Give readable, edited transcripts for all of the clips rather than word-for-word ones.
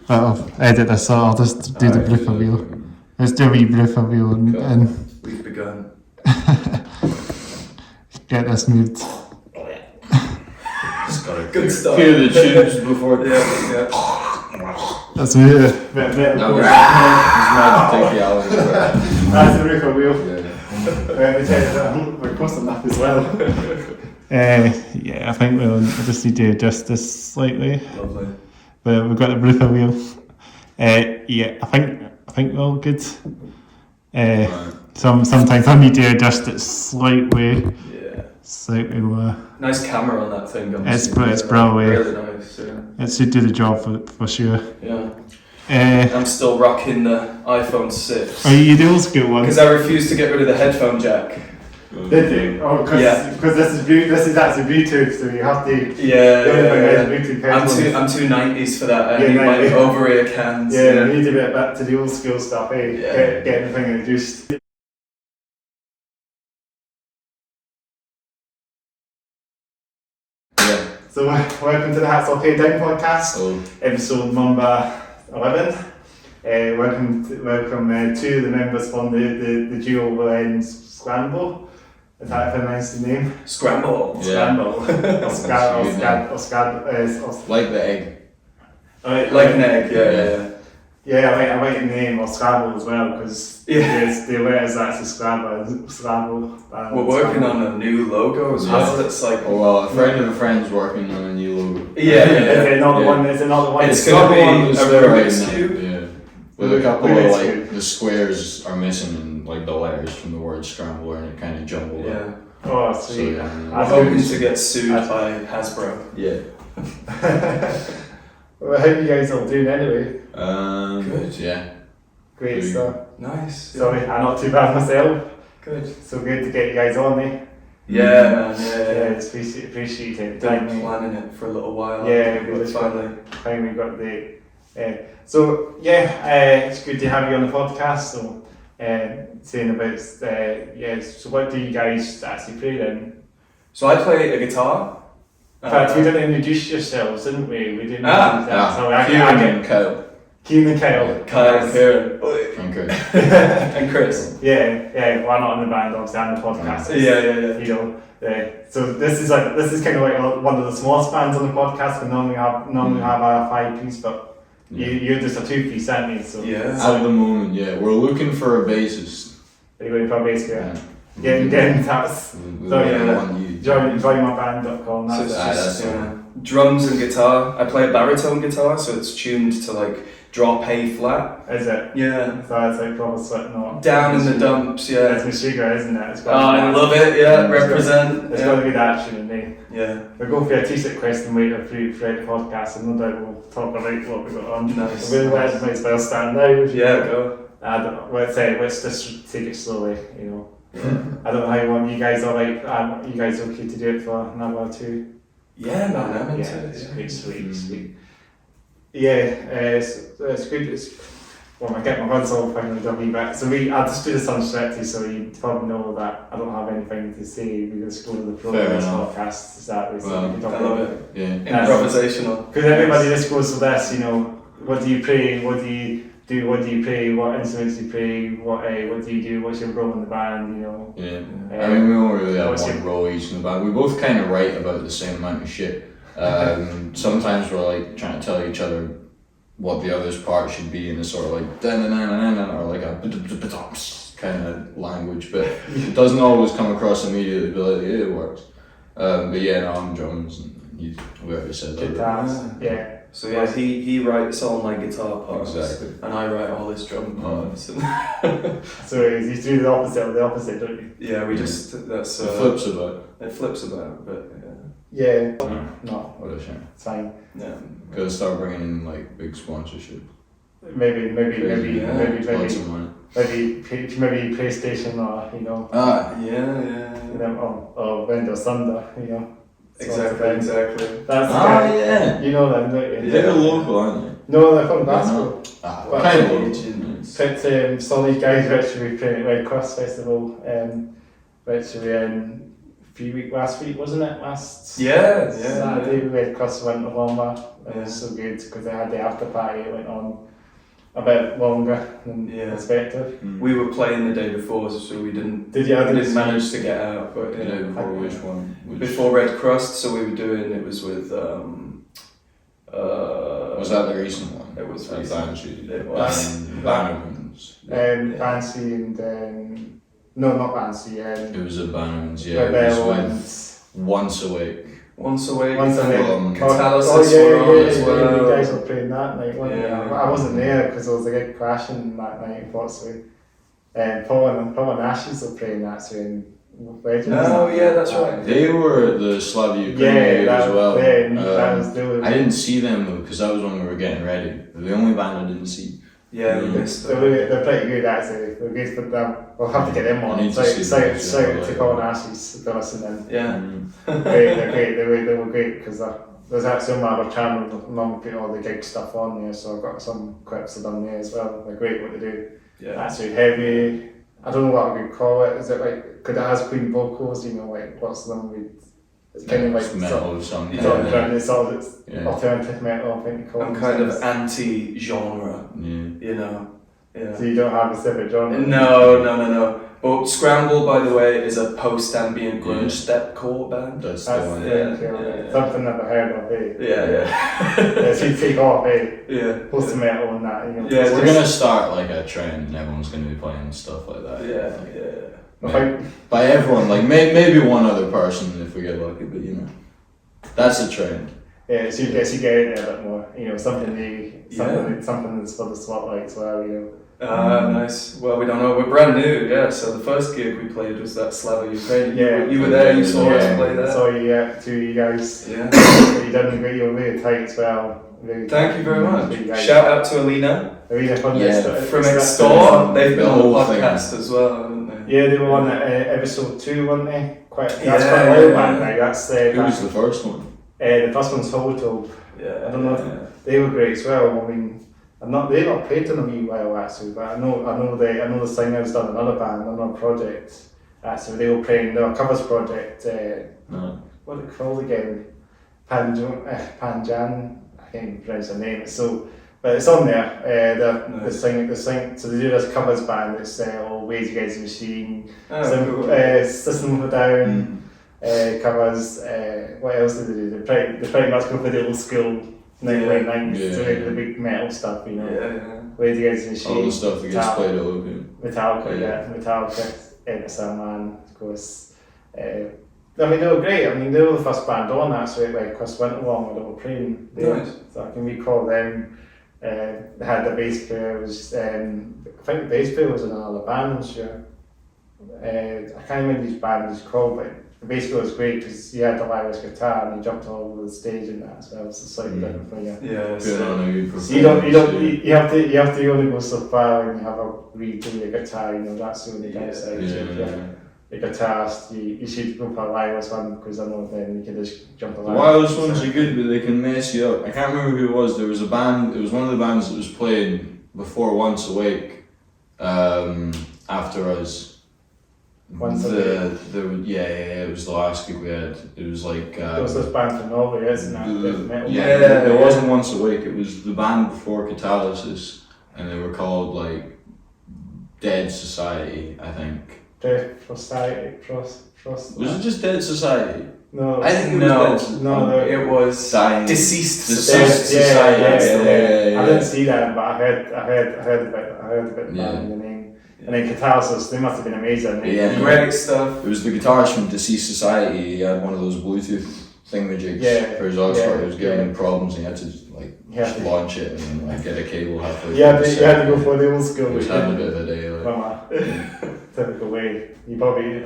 I'll edit this, so I'll just do the blooper wheel. Let's do a wee blooper wheel and we've begun. Get this moved. Good stuff. Cue the tunes before. Yeah. That's me. Bit No, of That's the blooper wheel. We're close enough as well. Yeah, I think we'll just need to adjust this slightly. Lovely. But we've got the blooper wheel. Yeah, I think we're all good. Sometimes I need to adjust it slightly. Yeah. Slightly lower. Nice camera on that thing. It's brilliant. Really nice. Yeah. It should do the job for sure. Yeah. I'm still rocking the iPhone 6. Oh, you do old school one? Because I refuse to get rid of the headphone jack. Did you? Oh, because this is actually Bluetooth, so you have to. Yeah. I'm too 90s for that. I need my over-ear cans. Yeah, we need to get back to the old school stuff. Get everything reduced. Yeah. So welcome to the Hats Off Head Down podcast, episode number 11. Welcome to the members from the duo Rend Scramble. Is that if I pronounce the name? Scramble. Scramble. Like the egg. Like an egg, yeah. Yeah, I like the name, or Scramble as well, because the letters actually Scramble. We're working on a new logo as well. It's like. Oh, well, a friend of a friend's working on a new logo. Yeah. Is it not the one? Is it not the one? It's going to be a Rubik's Cube. Yeah. With a couple of the squares are missing and like the letters from the word scramble and it kind of jumbled up. Yeah. Oh, sweet. So, I'm hoping to get sued by Hasbro. Yeah. Well, how are you guys all doing anyway? Good. Yeah. Great stuff. Nice. Sorry, I'm not too bad myself. Good. So good to get you guys on, eh? Yeah, man. Yeah, it's appreciated. Been planning it for a little while. Yeah, we just finally got the. It's good to have you on the podcast. So, saying about so what do you guys actually play then? So I play a guitar. In fact, we didn't introduce yourselves, didn't we? We didn't. So Kieran and Kyle. Kyle and Kieran. And Chris. Yeah. Well, I'm not in the band, obviously. I'm the podcast. Yeah. You know. So this is kind of like one of the smallest bands on the podcast. We normally have a 5-piece, but. You're just a 2-piece, aren't you? So, yeah. At the moment, yeah. We're looking for a bassist. Are you going for a bass player? Getting taps. Joinmyband.com. That's drums and guitar. I play a baritone guitar, so it's tuned to like drop A flat. Is it? Yeah. So it's like proper Slipknot. Down in the dumps, yeah. It's Meshuggah, isn't it? I love it, yeah. Represent. It's got to be that action in me. Yeah. We'll go for a t-shirt question later throughout the podcast, and no doubt we'll talk about what we've got on. Nice. We might as well start now. Yeah, go. I don't know. Let's just take it slowly, you know. I don't know how you want. You guys are like, you guys okay to do it for an hour or two? Yeah, man, I'm into it. Sweet. Yeah, it's good. I get my words all finally done a wee bit. So I just do this unstrictly, so you probably know that I don't have anything to say. We just go to the flow of this podcast. Exactly. So I love it. Yeah. Improvisational. Because everybody just goes for this, you know. What do you play? What do you do? What do you play? What instruments do you play? What do you do? What's your role in the band? You know. Yeah. I mean, we don't really have one role each in the band. We both kind of write about the same amount of shit. Sometimes we're like trying to tell each other what the other's part should be in a sort of like or like a kind of language, but it doesn't always come across immediately, but like, it works. But yeah, no, I'm drums and whoever said that. Guitars, yeah. So yeah, he writes all my guitar parts, exactly, and I write all his drum parts. So you do the opposite of the opposite, don't you? Yeah, we just it flips about. It flips about, but yeah. No, what a shame. it's fine. Yeah. Gotta start bringing in like big sponsorship. Maybe PlayStation or you know. Yeah. You know, or Rend or Asunder, you know. Exactly. That's yeah. You know them, don't you? They're local, aren't they? No, they're from Glasgow. Kind of local. But some of these guys are actually playing at Crust Festival, actually in last week, wasn't it? Saturday we had Crust went longer. It was so good because they had the after party. It went on a bit longer than expected. We were playing the day before, so we didn't. Did you? I didn't manage to get out, but The day before which one? before Red Crust. So we were doing it was with. Was that the recent one? It was At recent. Banshee. It was. Bannerman's. Banshee and then no, not Banshee. It was at Bannerman's, yeah. It Rebel was and once a week. Once a week. Once a week. Catalysis were on as well. You guys were playing that night, weren't you? Yeah. I wasn't there because there was a gig crashing that night, unfortunately. Paul and Ashes were playing that, so in Legends. Oh, yeah, that's right. They were at the Slava Ukraini that as well. that was doing. I didn't see them though because that was when we were getting ready. They're the only band I didn't see. Yeah, we missed them. They're pretty good actually. We're good for them. We'll have to get them on. I need to see them, So to Paul and Ashes to listen in. Yeah. They're great. They were great because there's actually on my channel along with all the gig stuff on there, so I've got some clips of them there as well. They're great what they do. Yeah. Actually heavy. I don't know what I would call it. Is it like, could it has clean vocals? You know, like what's them with? It's kind of like metal or something. it's alternative metal. I think you call it. I'm kind of anti-genre. Yeah. You know. Yeah. So you don't have a specific genre. No. But Scramble, by the way, is a post-ambient grunge stepcore band. That's the That's one. something I've never heard of. Yeah. So you take off, Yeah. post metal and that. You know. Yeah, We're gonna start like a trend and everyone's gonna be playing stuff like that. By everyone, like maybe one other person if we get lucky, but you know. That's a trend. Yeah, so you get in there a bit more. You know, something new, something that's for the spotlight as well. You know. Nice. Well, we don't know. We're brand new, yeah. So the first gig we played was that Slava Ukraini. Yeah. You were there. You saw us play there. So two of you guys. Yeah. You done great. You were really tight as well. Really Thank you very much. You guys. Shout out to Alina from Extort. They've been on the whole thing. podcast as well, haven't they? Yeah, they were on episode 2, weren't they? That's quite a while back now. That's Who was the first one? the first one's Hotel. Yeah. I don't know. They were great as well. I mean, they've not played in a wee while actually, but I know the singer's done another band, another project. Actually, they were playing their covers project. What do they call it again? Panjan. I can't even pronounce the name. But it's on there. The sing. So they do this covers band. It's all Ways Against the Machine, System of a Down, covers. What else do they do? They pretty much go for the old school. Late 90s, so the big metal stuff, you know. Ways Against the Machine. All the stuff that gets played at Opium. Metallica, NassauBand, of course. I mean, they were great. I mean, they were the first band on that, so like Crust went along with Little Train. Nice. So I can recall them. They had the bass player, I think the bass player was in another band, I'm sure. I can't remember which band it was called, but the bass player was great because he had the wireless guitar and he jumped all over the stage and that as well. So it's slightly different for you. Yeah. So you have to only go so far when you have a redo your guitar. You know, that's the only downside. The guitarist, you should go for a wireless one because I know then you can just jump the The wireless ones are good, but they can mess you up. I can't remember who it was. There was a band. It was one of the bands that was playing before Once Awake. After us. Once Awake. It was the last gig we had. It was like. There was this band from Norway, isn't it? It wasn't Once Awake. It was the band before Catalysis, and they were called like Dead Society, I think. Death Society, Trust. Was it just Dead Society? No. I think it was it was Dying. Deceased Society. I didn't see that, but I heard about the band, the name. And then Catalysis, they must have been amazing. Great stuff. It was the guitarist from Deceased Society. He had one of those Bluetooth thingamajigs for his Oxford. It was giving him problems, and he had to just launch it and then get a cable halfway. You had to go for the old school. He was having a bit of a day. Typical way. You probably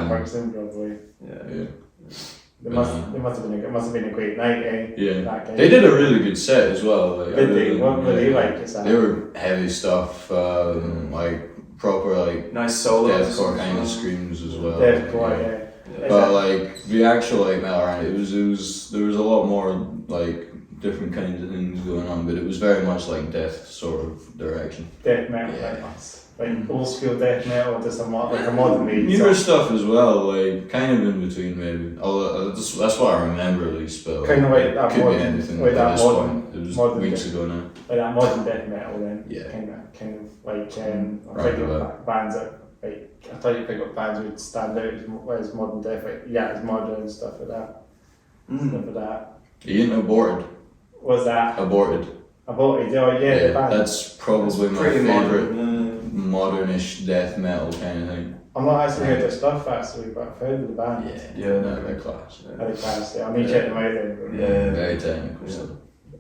works in probably. It must have been a great night, eh? Yeah. They did a really good set as well. Like, did they? What were they like? They were heavy stuff, like proper like nice solos. Deathcore kind of screams as well. Deathcore, But like the actual like metal around there was a lot more like different kinds of things going on, but it was very much like death sort of direction. Death metal, like old school death metal, just like a modern way. Newer stuff as well, like kind of in between maybe. Although that's what I remember at least, but kind of like that could modern, be anything like at that this modern, point. It was modern weeks death, ago now. like that modern death metal. Then Yeah. kind of like I Right think about. bands that like I thought you pick up bands would stand out as modern death, like as modern and stuff like that. Stuff like that. Are you into Aborted? What's that? Aborted. About it? Oh yeah, the band. That's probably my Pretty favourite modern. modernish death metal kind of thing. I'm not actually heard their stuff actually, but I've heard of the band. Yeah, no, they're class. Very class. Yeah, I need to check them out then. Yeah. Very technical Yeah. stuff.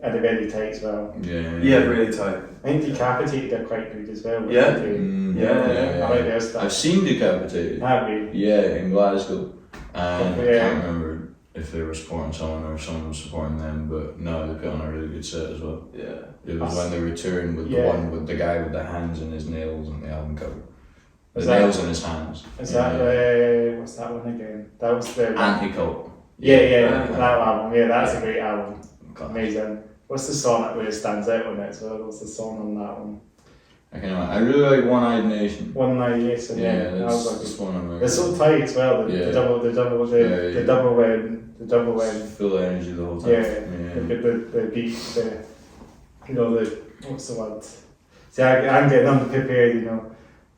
And they're very tight as well. Yeah, really tight. I think Decapitated are quite good as well. Yeah. I like their stuff. I've seen Decapitated. Have you? Yeah, in Glasgow. And Yeah. I can't remember if they were supporting someone or someone was supporting them, but no, they put on a really good set as well. Yeah. It was when they were touring with the one with the guy with the hands and his nails on the album cover. The nails in his hands. Is that what's that one again? That was the Anti-Cult. that album. Yeah, that's a great album. God. Amazing. What's the song that really stands out on it as well? What's the song on that one? I really like One-Eyed Nation. One Night Yes, and Yeah, that was that's one of my. they're so tight as well. The double win. Full energy the whole time. The beat, what's the word? See, I'm getting unprepared,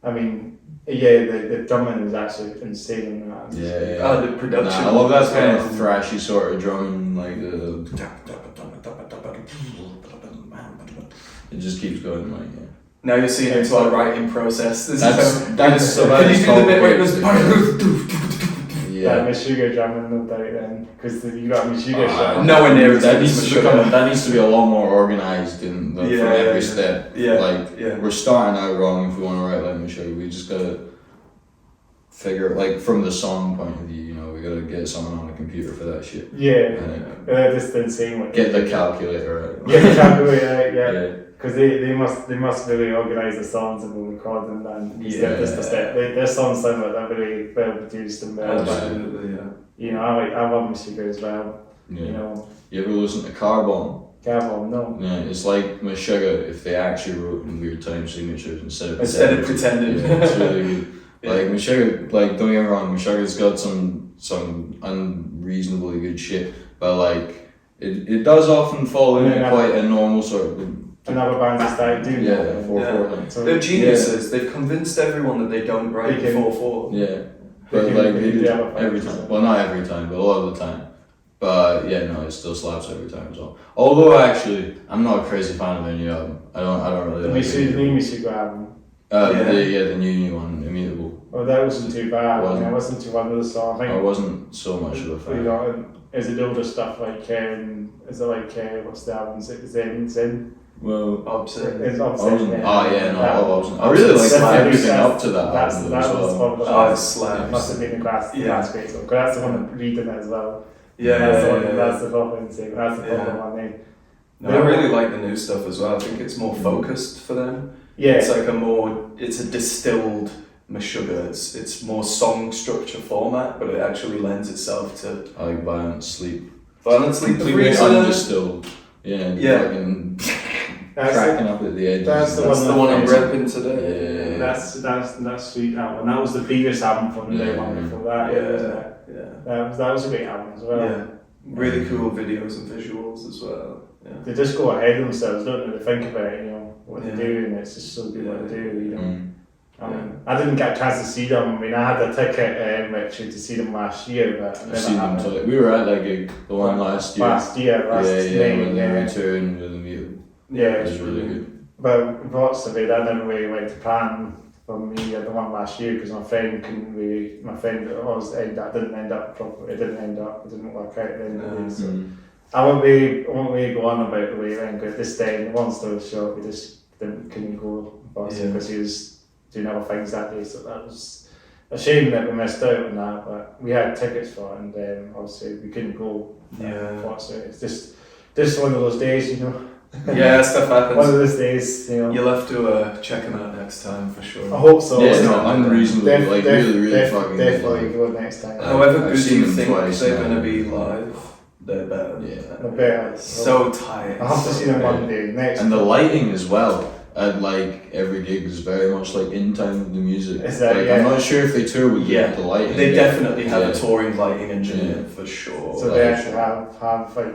I mean, the drumming is actually insane in that. Yeah. Oh, the production. I love that kind of thrashy sort of drumming, like it just keeps going, like, yeah. Now you're seeing into our writing process. That's Can you do the bit where it goes? Yeah, Meshuggah drumming, no doubt then, because you got Meshuggah. Nowhere near as that good as needs to Meshuggah. that needs to be a lot more organised from every step. We're starting out wrong if we want to write like Meshuggah. We just gotta figure, like, from the song point of view, we gotta get someone on a computer for that shit. Yeah, just insane. What get the calculator out. Get the calculator out, because they must really organise the songs and we'll record them and step to step. Their songs sound like they're very well produced and well. Absolutely, I love Meshuggah as well. Yeah. You ever listen to Carbon? Carbon, no. Yeah, it's like Meshuggah if they actually wrote in weird time signatures instead of pretending. Yeah, it's really good. Like Meshuggah, like, don't get me wrong, Meshuggah's got some unreasonably good shit, but like it does often fall into quite a normal sort of. Another band that started doing that. 4/4. So they're geniuses. They've convinced everyone that they don't write 4/4. Yeah, but like they do every time. Well, not every time, but a lot of the time. But it still slaps every time as well. Although actually, I'm not a crazy fan of their new album. I don't really like it. The new Meshuggah album. The new one, Immutable. Oh, that wasn't too bad. I listened to one of the songs. I wasn't so much of a fan. Is it older stuff like is it like what's the album? Is it Zen? Well, Obscene. It's Obscene. I really like everything up to that. That's the slab. Must have been the class great song. That's the one reading it as well. That's the problem. That's the problem I mean. No, I really like the new stuff as well. I think it's more focused for them. Yeah. It's like it's a distilled Meshuggah. It's more song structure format, but it actually lends itself to. I like Violent Sleep. Violent Sleep. Completely undistilled. Fucking cracking up at the edges. That's the one I'm repping today. Yeah. That's sweet. That one. That was the previous album from the one before that. That was a great album as well. Yeah. Really cool videos and visuals as well. Yeah. They just go ahead of themselves, don't they? They think about what they do, and it's just so good what they do. I didn't get a chance to see them. I mean, I had a ticket actually to see them last year, but I've seen them. We were at that gig, the one last year. Last May, when they returned with Immutable. Yeah, it was really good. But lots of it, I never really went to plan for me at the one last year because my friend didn't end up properly. It didn't work out at the end of the day. So I won't really go on about the way it went, because this day, the one story short, we just couldn't go because he was doing other things that day. So that was a shame that we missed out on that, but we had tickets for it, and obviously we couldn't go. Unfortunately, it's just one of those days, Yeah, stuff happens. One of those days, You'll have to check them out next time for sure. I hope so. Yeah, it's not unreasonable. Really fucking definitely go next time. However I've good seen you them think twice they're now. going to be live, they're better. Yeah. They're better. So tight. I have to see them one day. Next. And the lighting as well. At like every gig is very much like in time with the music. Is that, like, yeah. I'm not sure if they tour with the lighting. They definitely have Yeah. a touring lighting engineer Yeah. for sure. So they actually have like,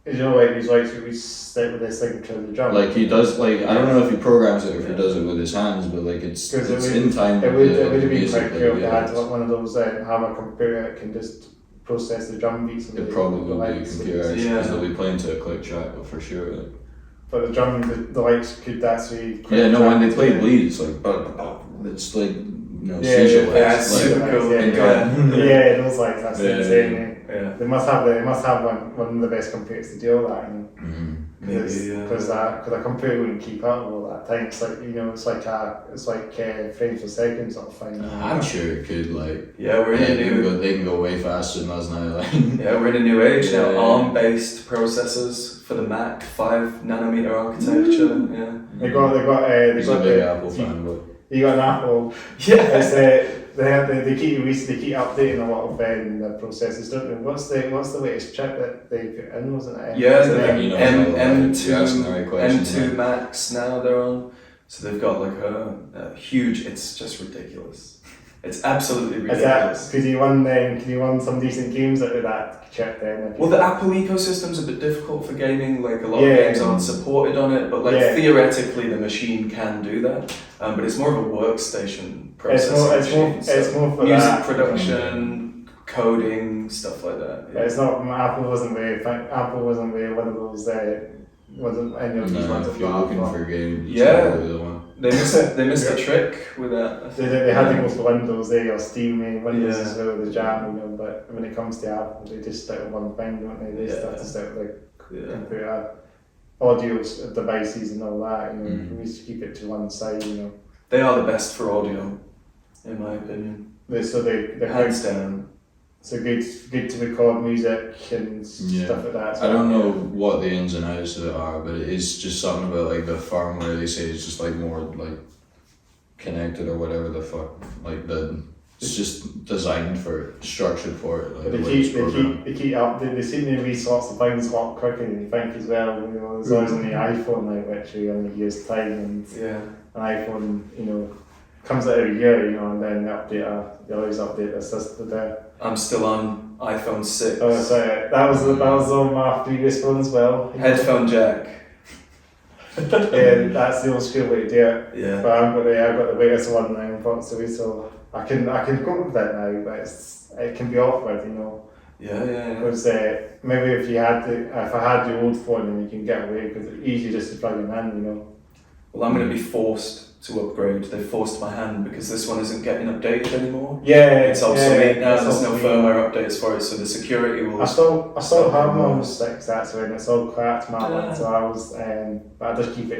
you know, like these lights that we stick with this signature of the drum. Like he does, like I don't know if he programs it or if he does it with his hands, but like it's in time. It would have been music, quite cool if they yeah, had one of those have a computer that can just process the drum beats. And It probably will be a lights. computer because they'll be playing to a click track, but for sure. Like. But the drum, the lights could actually. Yeah, no, when they play bleed, it's like, it's like, seizure lights. Yeah, it's super cool. Yeah, those lights, that's insane. Yeah. They must have one of the best computers to do all that, you know. Mm-hmm. Because a computer wouldn't keep up with all that time. It's like, you know, it's like frames per second sort of thing. I'm sure it could, like. Yeah, we're in a new. They can go way faster than us now, like. Yeah, we're in a new age now. ARM-based processors for the Mac, 5 nanometer architecture. Yeah. They got He's a big Apple fan, but. You got an Apple. Yeah. It's they keep updating a lot of the processors, don't they? What's the latest chip that they put in? Wasn't it? Yeah, the M2 M2 Max now they're on. So they've got like a huge. It's just ridiculous. It's absolutely ridiculous. Could you run some decent games out of that chip then? Well, the Apple ecosystem's a bit difficult for gaming. Like a lot of games aren't supported on it, but like theoretically the machine can do that. But it's more of a workstation processing machine. It's more for music that. production, coding, stuff like that. Yeah. It's not. Apple wasn't really one of those. Wasn't any of these ones. If you're looking for a game, they missed a trick with that. They had to go for Windows, or Steam, Windows as well, the jam, you know. But when it comes to Apple, they just stick with one thing, don't they? They start to stick with computer, audio devices and all that. You know, we used to keep it to one side, you know. They are the best for audio, in my opinion. They're hands down. So good to record music and stuff like that. I don't know what the ins and outs of it are, but it is just something about like the firmware they say it's just like more like connected or whatever the fuck. Like it's just designed structured for it. Like but they keep up. They seem to be sorts of things a lot quicker than you think as well. You know, there's always on the iPhone now, literally in a year's time, and an iPhone, you know, comes out every year, you know, and then they always update the system there. I'm still on iPhone 6. Oh, sorry, that was on my previous phone as well. Headphone jack. Yeah, that's the old school way to do it. Yeah. But I've got the latest one now, unfortunately, so I can cope with it now, but it can be awkward, you know. Yeah. Because maybe if I had the old phone, then you can get away because it's easy just to plug it in, you know. Well, I'm going to be forced to upgrade. They forced my hand because this one isn't getting updated anymore. Yeah, it's obsolete now. It's there's no firmware updates for it, so the security will. I still have my own 6 actually, and it's all cracked, my one. So I was, but I just keep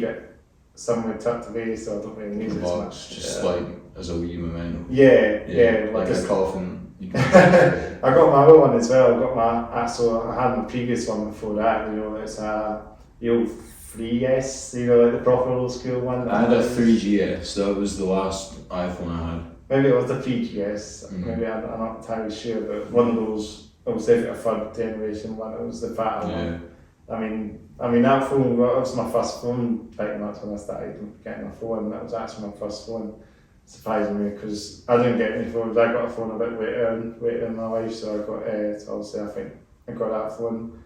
it somewhere tucked away, so I don't really use it as much. Just like as a wee memento. Yeah, like a coffin. I got my other one as well. I had my previous one before that. You know, it's the old 3S, you know, like the proper old school one. I had a 3GS, that was the last iPhone I had. Maybe it was the 3GS, maybe I'm not entirely sure, but one of those, it was definitely a third generation one, it was the fatter one. I mean that phone, that was my first phone, back that's when I started getting a phone, that was actually my first phone, surprisingly, because I didn't get any phones, I got a phone a bit later in my life, so I got, so obviously I think I got that phone.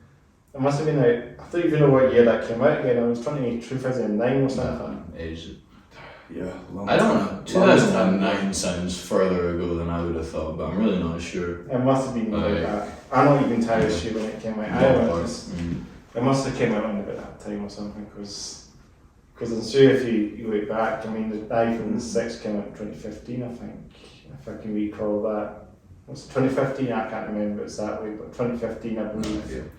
It must have been like, I don't even know what year that came out again, I was 2009 or something. Yeah, I don't know. 2009 sounds further ago than I would have thought, but I'm really not sure. It must have been like that. I'm not even entirely sure when it came out. It must have came out around about that time or something, because I'm sure if you look back, I mean the iPhone 6 came out in 2015 I think, if I can recall that. Was it 2015? I can't remember exactly, but 2015 I believe.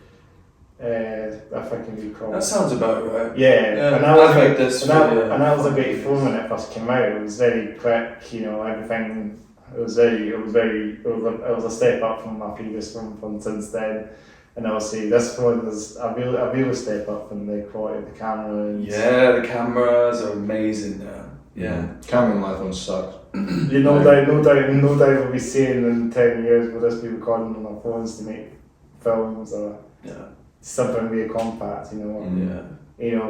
If I can recall. That sounds about right. Yeah. And that was a great phone when it first came out. It was very quick, you know, everything. It was a step up from my previous phone since then. And obviously this phone is a real step up from the quality of the camera. The cameras are amazing now. Yeah. Camera on my phone sucks. No doubt we'll be seeing in 10 years we'll just be recording on our phones to make films or something really compact, you know. You know,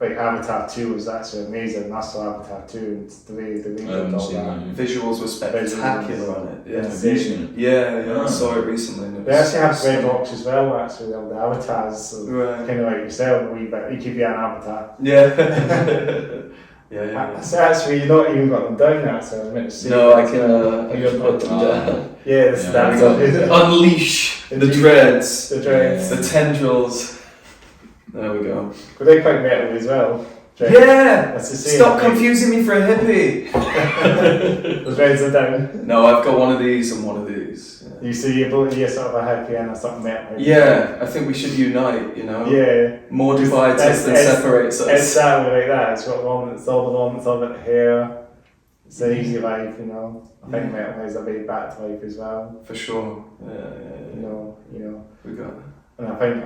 like Avatar 2 was actually amazing. I saw Avatar 2 and the way did all that. Visuals were spectacular on it. I saw it recently. They actually have Red Box as well, actually, the avatars, so kind of like yourself a wee bit. You could be an avatar. So actually, you've not even got them down yet, so I was meant to say. No, I can put them down. That's unleash the dreads, the tendrils. There we go. But they're quite metal as well. Dreads. Yeah! That's the same. Stop confusing me for a hippie! The dreads are down. No, I've got one of these and one of these. Yeah. You see, you're sort of a hippie and a sort of metal. Yeah, I think we should unite, you know? Yeah. More divides us than separates us. Exactly like that. It's got one that's all the one that's all about the hair. It's an easy life, you know. I think metal has a very back to life as well. For sure. You know. We got. And I think,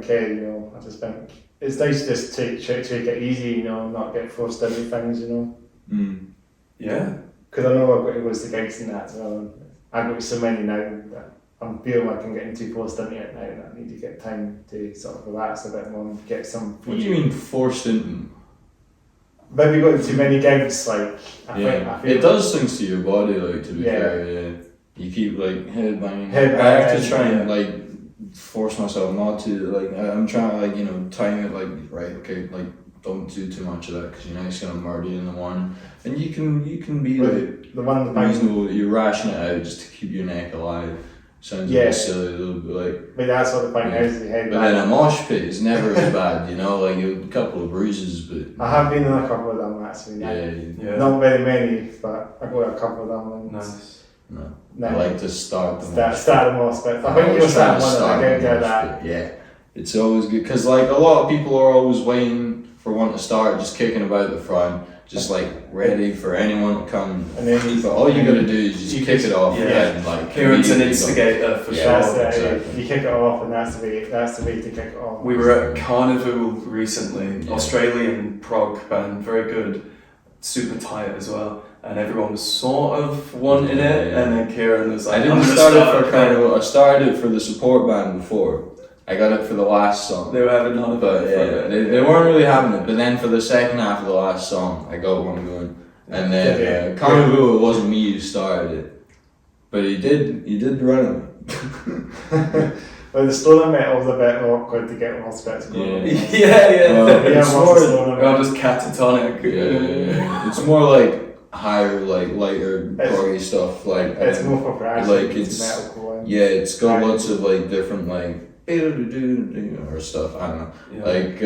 you know, I just think it's nice to just take it easy, you know, not get forced into things, you know. Yeah. Because I know I've got to go to gigs and that as well. I've got so many now that I'm feeling like I'm getting too forced into it now, and I need to get time to sort of relax a bit more and get some. What do you mean forced into? Maybe going to too many gigs, like I feel it does things to your body, like to be fair. Yeah, you keep like headbanging. I have to try and like force myself not to. Like I'm trying to like time it like right. Okay, like don't do too much of that because you know it's gonna murder you in the morning. And you can be like the one reasonable. You ration it out just to keep your neck alive. Sounds a bit silly, a little bit like. But that's what the point is. The head. But then a mosh pit is never as bad, you know. Like a couple of bruises, but. I have been in a couple of them actually. Yeah. Not very many, but I got a couple of them. And nice. No. I like to start the mosh pit. Start the mosh pit. I think you were starting one that I get that. Yeah, it's always good because like a lot of people are always waiting for one to start, just kicking about the front. Just like ready for anyone to come, and then but all you gotta do is just kick it off. And like Kieran's an instigator for sure. Exactly. You kick it off, and that's the way to kick it off. We were at Carnival recently, Australian prog band, very good, super tight as well, and everyone was sort of wanting it, and then Kieran was like, I didn't start it for Carnival. I started it for the support band before. I got it for the last song. They were having none of it. They weren't really having it, but then for the second half of the last song, I got one going. And then Carnival, it wasn't me who started it, but he did run it. Well, the stoner metal's a bit awkward to get more spectacle. It's more, we're all just catatonic. It's more like higher, like lighter, proggy stuff. Like it's more for practice. Like it's metalcore. It's got lots of like different like. Or stuff, I don't know. Like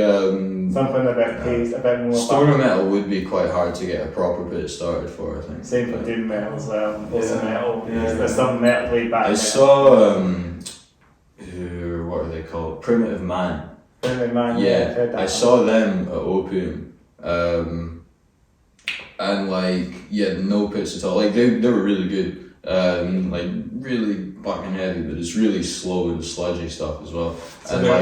something a bit paced, a bit more. Stoner metal would be quite hard to get a proper bit started for, I think. Same for doom metal as well. Metal. There's some metal way back. I saw what are they called? Primitive Man. Primitive Man. I saw them at Opium. And like no pits at all. Like they were really good. Like really fucking heavy, but it's really slow and sludgy stuff as well. So and there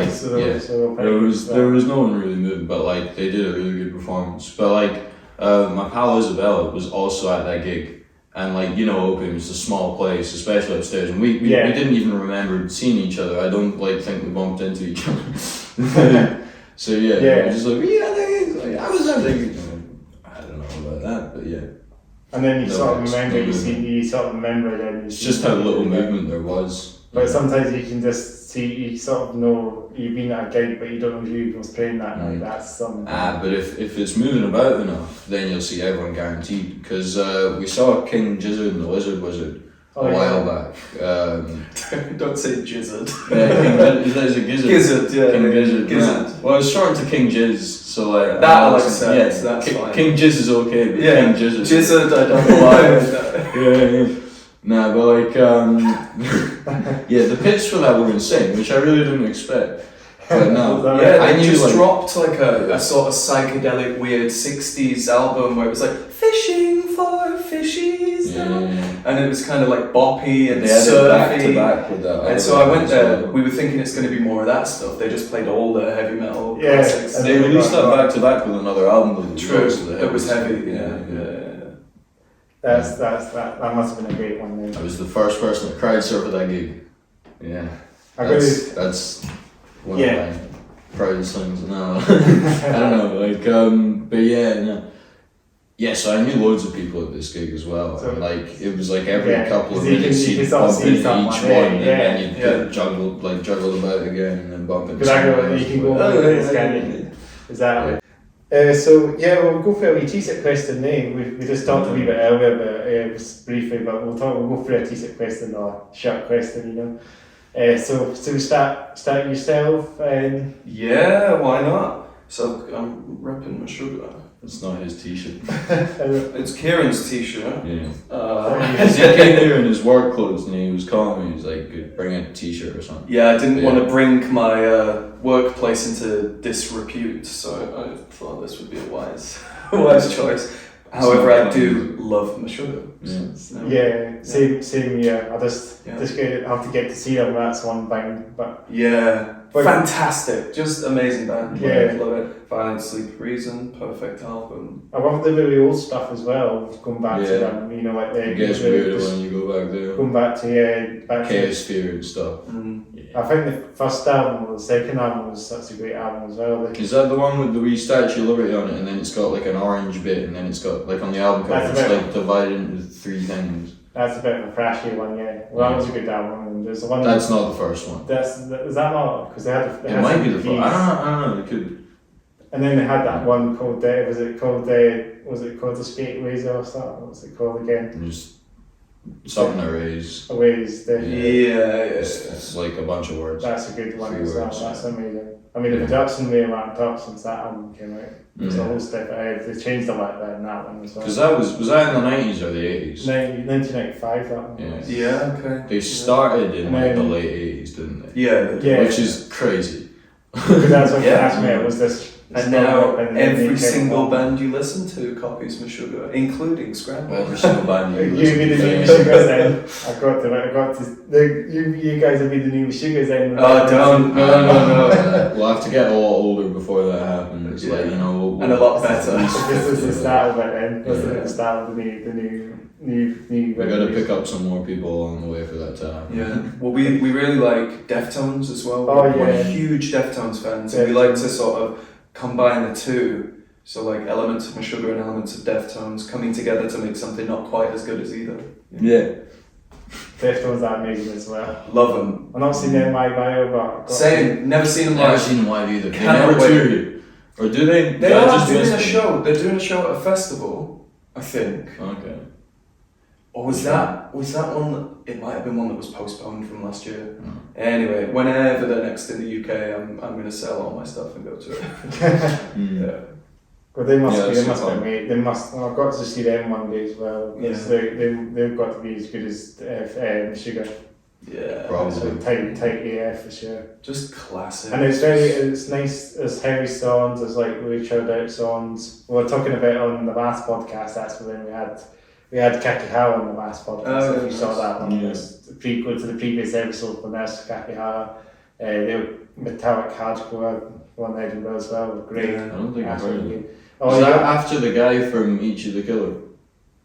was no one really moving, but like they did a really good performance. But like my pal Isabella was also at that gig, and like Opium is a small place, especially upstairs, and we didn't even remember seeing each other. I don't think we bumped into each other. So we were just like I was at that gig. I don't know about that, but yeah. And then you sort of remember, It's just how little movement there was. But sometimes you can just see, you sort of know you've been at a gig, but you don't know who was playing that night. That's something. But if it's moving about enough, then you'll see everyone guaranteed. Because we saw King Gizzard and the Lizard Wizard a while back. Don't say Gizzard. There's a Gizzard. Gizzard, King Gizzard. Well, it's short to King Jizz. So like that makes sense. That's fine. King Jizz is okay, but King Gizzard. Gizzard, I don't know why. Nah, but like the pitch for that were insane, which I really didn't expect. But no, they just dropped like a sort of psychedelic weird 60s album where it was like fishing for fishies, and it was kind of like boppy and surfy. Back to back with that. And so I went there. We were thinking it's going to be more of that stuff. They just played all the heavy metal classics. They released that back to back with another album. True, it was heavy. That must have been a great one then. I was the first person that cried surf at that gig. Yeah. That's one of my proudest things now. I don't know, like, but yeah, no. Yeah, so I knew loads of people at this gig as well, so, and like it was like every couple of minutes you'd bump into each one, and then you'd juggle about again, and then bump into someone. You can go over this kind. Exactly. So yeah, we'll go for a wee T-shirt question name. We just talked a wee bit earlier about just briefly, but we'll go for a T-shirt question or shirt question, you know. So we start yourself. Yeah, why not? So I'm repping Meshuggah. It's not his T-shirt. It's Kieran's T-shirt. Yeah. Because he came here in his work clothes and he was calling me. He was like, "Bring a T-shirt or something." Yeah, I didn't want to bring my workplace into disrepute, so I thought this would be a wise choice. However, I do love Meshuggah. Yeah, same here. I just have to get to see them. That's one thing, but fantastic, just amazing band. Yeah, love it. Violent Sleep Reason, perfect album. I love the really old stuff as well. Going back to them, you know, like it gets weirder when you go back there. Going back to Chaosphere and stuff. I think the first album or the second album was such a great album as well. Is that the one with the wee Statue of Liberty on it, and then it's got like an orange bit, and then it's got like on the album cover, it's like divided into 3 things. That's a bit of a flashy one, yeah. Well, that was a good album. And there's one. That's not the first one. Is that not? Because they had. It might be the first. I don't know. It could. And then they had that one called was it called the Skate Razor or something? What was it called again? Just something arrays. It's like a bunch of words. That's a good one as well. That's amazing. I mean, the production they went up since that album came out. It's a whole step ahead. They changed a lot there in that one as well. Because was that in the 90s or the 80s? 1995, that one. Yeah, okay. They started in the late 80s, didn't they? Yeah. Which is crazy. Because that's what thrash metal was this. And now every single band you listen to copies Meshuggah, including Scramble. Every single band you be the new Meshuggah then. You guys will be the new Meshuggah then. Oh, don't. No. We'll have to get a lot older before that happens. Like, you know, and a lot better. This is the start of it then. This is the start of the new. We got to pick up some more people along the way for that to happen. Yeah. Well, we really like deftones as well. We're huge deftones fans, and we like to sort of combine the two. So like elements of Meshuggah and elements of deftones coming together to make something not quite as good as either. Yeah. Deftones are amazing as well. Love them. I've not seen them live either, but same. Never seen them live. Never seen them live either. They never tour you. Or do they? They are doing a show. They're doing a show at a festival, I think. Okay. Or was that one? It might have been one that was postponed from last year. Anyway, whenever they're next in the UK, I'm going to sell all my stuff and go to it. Yeah. Well, they must be made. They must. I've got to see them one day as well. Yeah. They've got to be as good as Meshuggah. Yeah, probably. Tight AF for sure. Just classic. And it's nice. There's heavy songs. There's like really chilled out songs. We were talking about on the last podcast. That's when we had Kakihara on the last podcast. If you saw that one, go to the previous episode when there's Kakihara. They were metallic hardcore one Edinburgh as well. Great. Yeah, I don't think I've heard of it. Was that after the guy from Each of the Killer?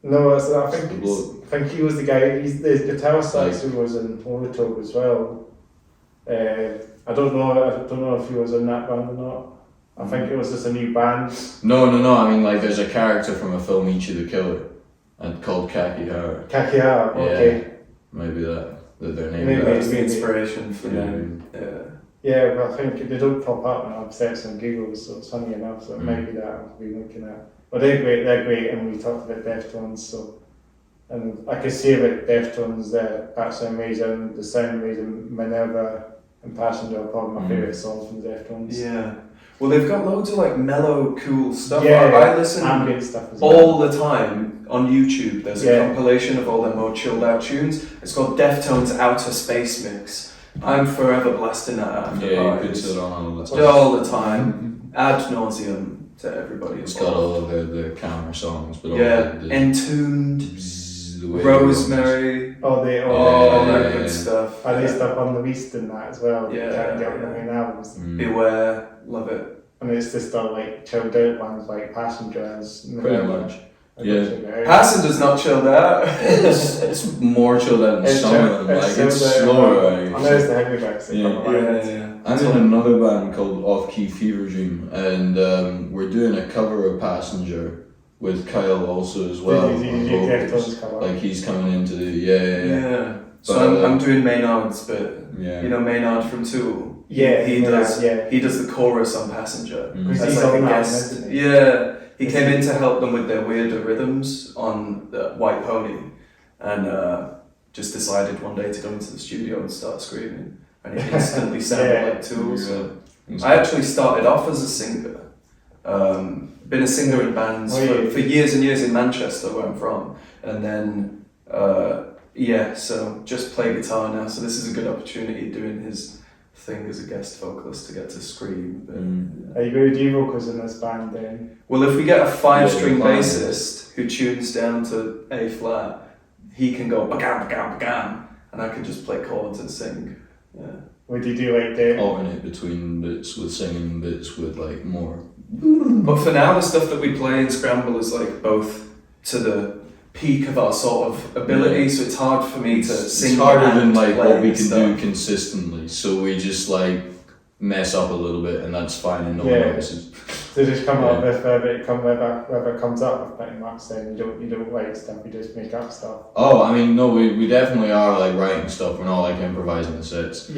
No, I think he was the guy. He's the guitarist who was in Molotov as well. I don't know if he was in that band or not. I think it was just a new band. No. I mean, like, there's a character from a film, Each of the Killer, and called Kakihara. Kakihara, okay. Yeah, maybe that their name. Maybe it's the inspiration for them. Yeah, but I think they don't pop up and I've set some giggles, so it's funny enough. So maybe that I'll be looking at. But they're great, and we talked about deftones. So, and I could say about deftones, they're absolutely amazing. The sound amazing. Minerva and Passenger are probably my favourite songs from the deftones. Yeah. Well, they've got loads of like mellow, cool stuff. Yeah, I listen ambient stuff as all the time on YouTube. There's a compilation of all their more chilled out tunes. It's called Deftones Outer Space Mix. I'm forever blasting that after you could sit on all the time. All the time, ad nauseum to everybody. It's got all of the counter songs, but Entombed, Rosemary, all that good stuff. Are they stuff on the East and that as well? Yeah, can't get on the main albums. Beware, love it. And it's just all like chilled out ones like Passengers. Pretty much. Passenger's not chilled out. It's more chilled out in the summer. It's slower. I know it's the heavy backs. I'm in another band called Off Key Fever Dream, and we're doing a cover of Passenger with Kyle also as well. Like he's coming into the So I'm doing Maynard's bit. You know Maynard from Tool. He does the chorus on Passenger. That's like a guest. He came in to help them with their weirder rhythms on the White Pony, and just decided one day to go into the studio and start screaming, and it instantly sounded like Tool. So I actually started off as a singer. Been a singer in bands for years and years in Manchester, where I'm from, and then so just play guitar now. So this is a good opportunity doing his thing as a guest vocalist to get to scream. Are you going to do vocals in this band then? Well, if we get a 5-string bassist who tunes down to A flat, he can go bagam bagam bagam, and I can just play chords and sing. Would you do like the alternate between bits with singing, bits with like more? But for now, the stuff that we play in Scramble is like both to the peak of our sort of ability, so it's hard for me to sing. It's harder than like what we can stuff. do consistently, so we just like mess up a little bit, and that's fine, and no one notices. So just come up with whatever it comes up with, pretty much. Then you don't write stuff, you just make up stuff. Oh, I mean, no, we definitely are like writing stuff. We're not like improvising the sets. But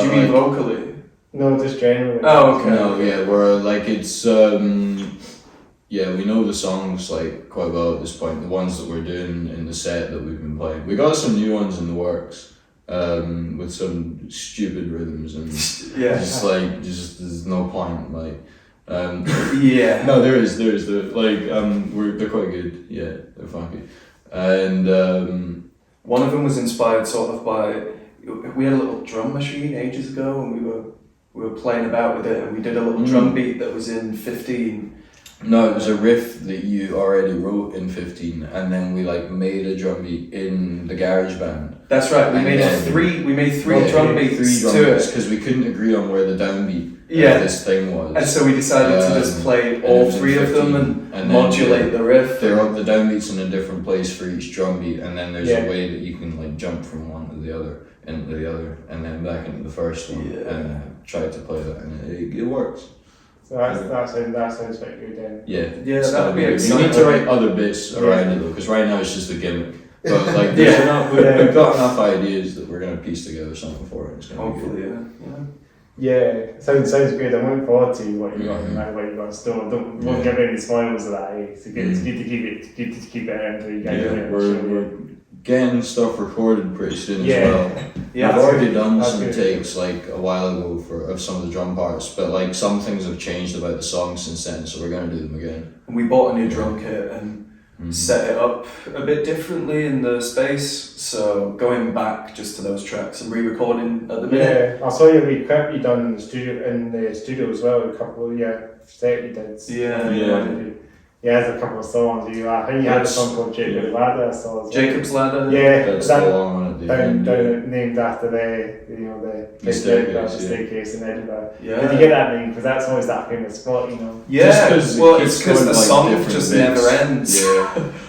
you mean vocally? No, just generally. Oh, okay. No, we're like it's we know the songs like quite well at this point. The ones that we're doing in the set that we've been playing. We got some new ones in the works. With some stupid rhythms and just there's no point like no there is like they're quite good, they're funky, and one of them was inspired sort of by, we had a little drum machine ages ago, and we were playing about with it, and we did a little drum beat that was in 15. No, it was a riff that you already wrote in 15, and then we like made a drum beat in the garage band. That's right. We made three drum beats to it because we couldn't agree on where the downbeat of this thing was. And so we decided to just play all three of them and modulate the riff. The downbeats in a different place for each drum beat, and then there's a way that you can like jump from one to the other, into the other, and then back into the first one, and try to play that, and it works. So that sounds quite good then. That would be exciting. You need to write other bits around it though, because right now it's just a gimmick. But like, we've got enough ideas that we're gonna piece together something for it. It's gonna hopefully, be good. Sounds good. I'm looking forward to what you got now, what you got in store. Won't give any spoilers of that. It's good to keep it until you get it. We're getting stuff recorded pretty soon as well. We've already done some takes like a while ago of some of the drum parts, but like some things have changed about the song since then, so we're gonna do them again. And we bought a new drum kit and set it up a bit differently in the space, so going back just to those tracks and re-recording at the minute. I saw your wee clip you done in the studio as well, a couple of set you did. There's a couple of songs. I think you had a song called Jacob's Ladder. Jacob's Ladder. That's the long one at the end. Named after the staircase in Edinburgh. Did you get that name? Because that's always that famous spot, it's because the song just never ends.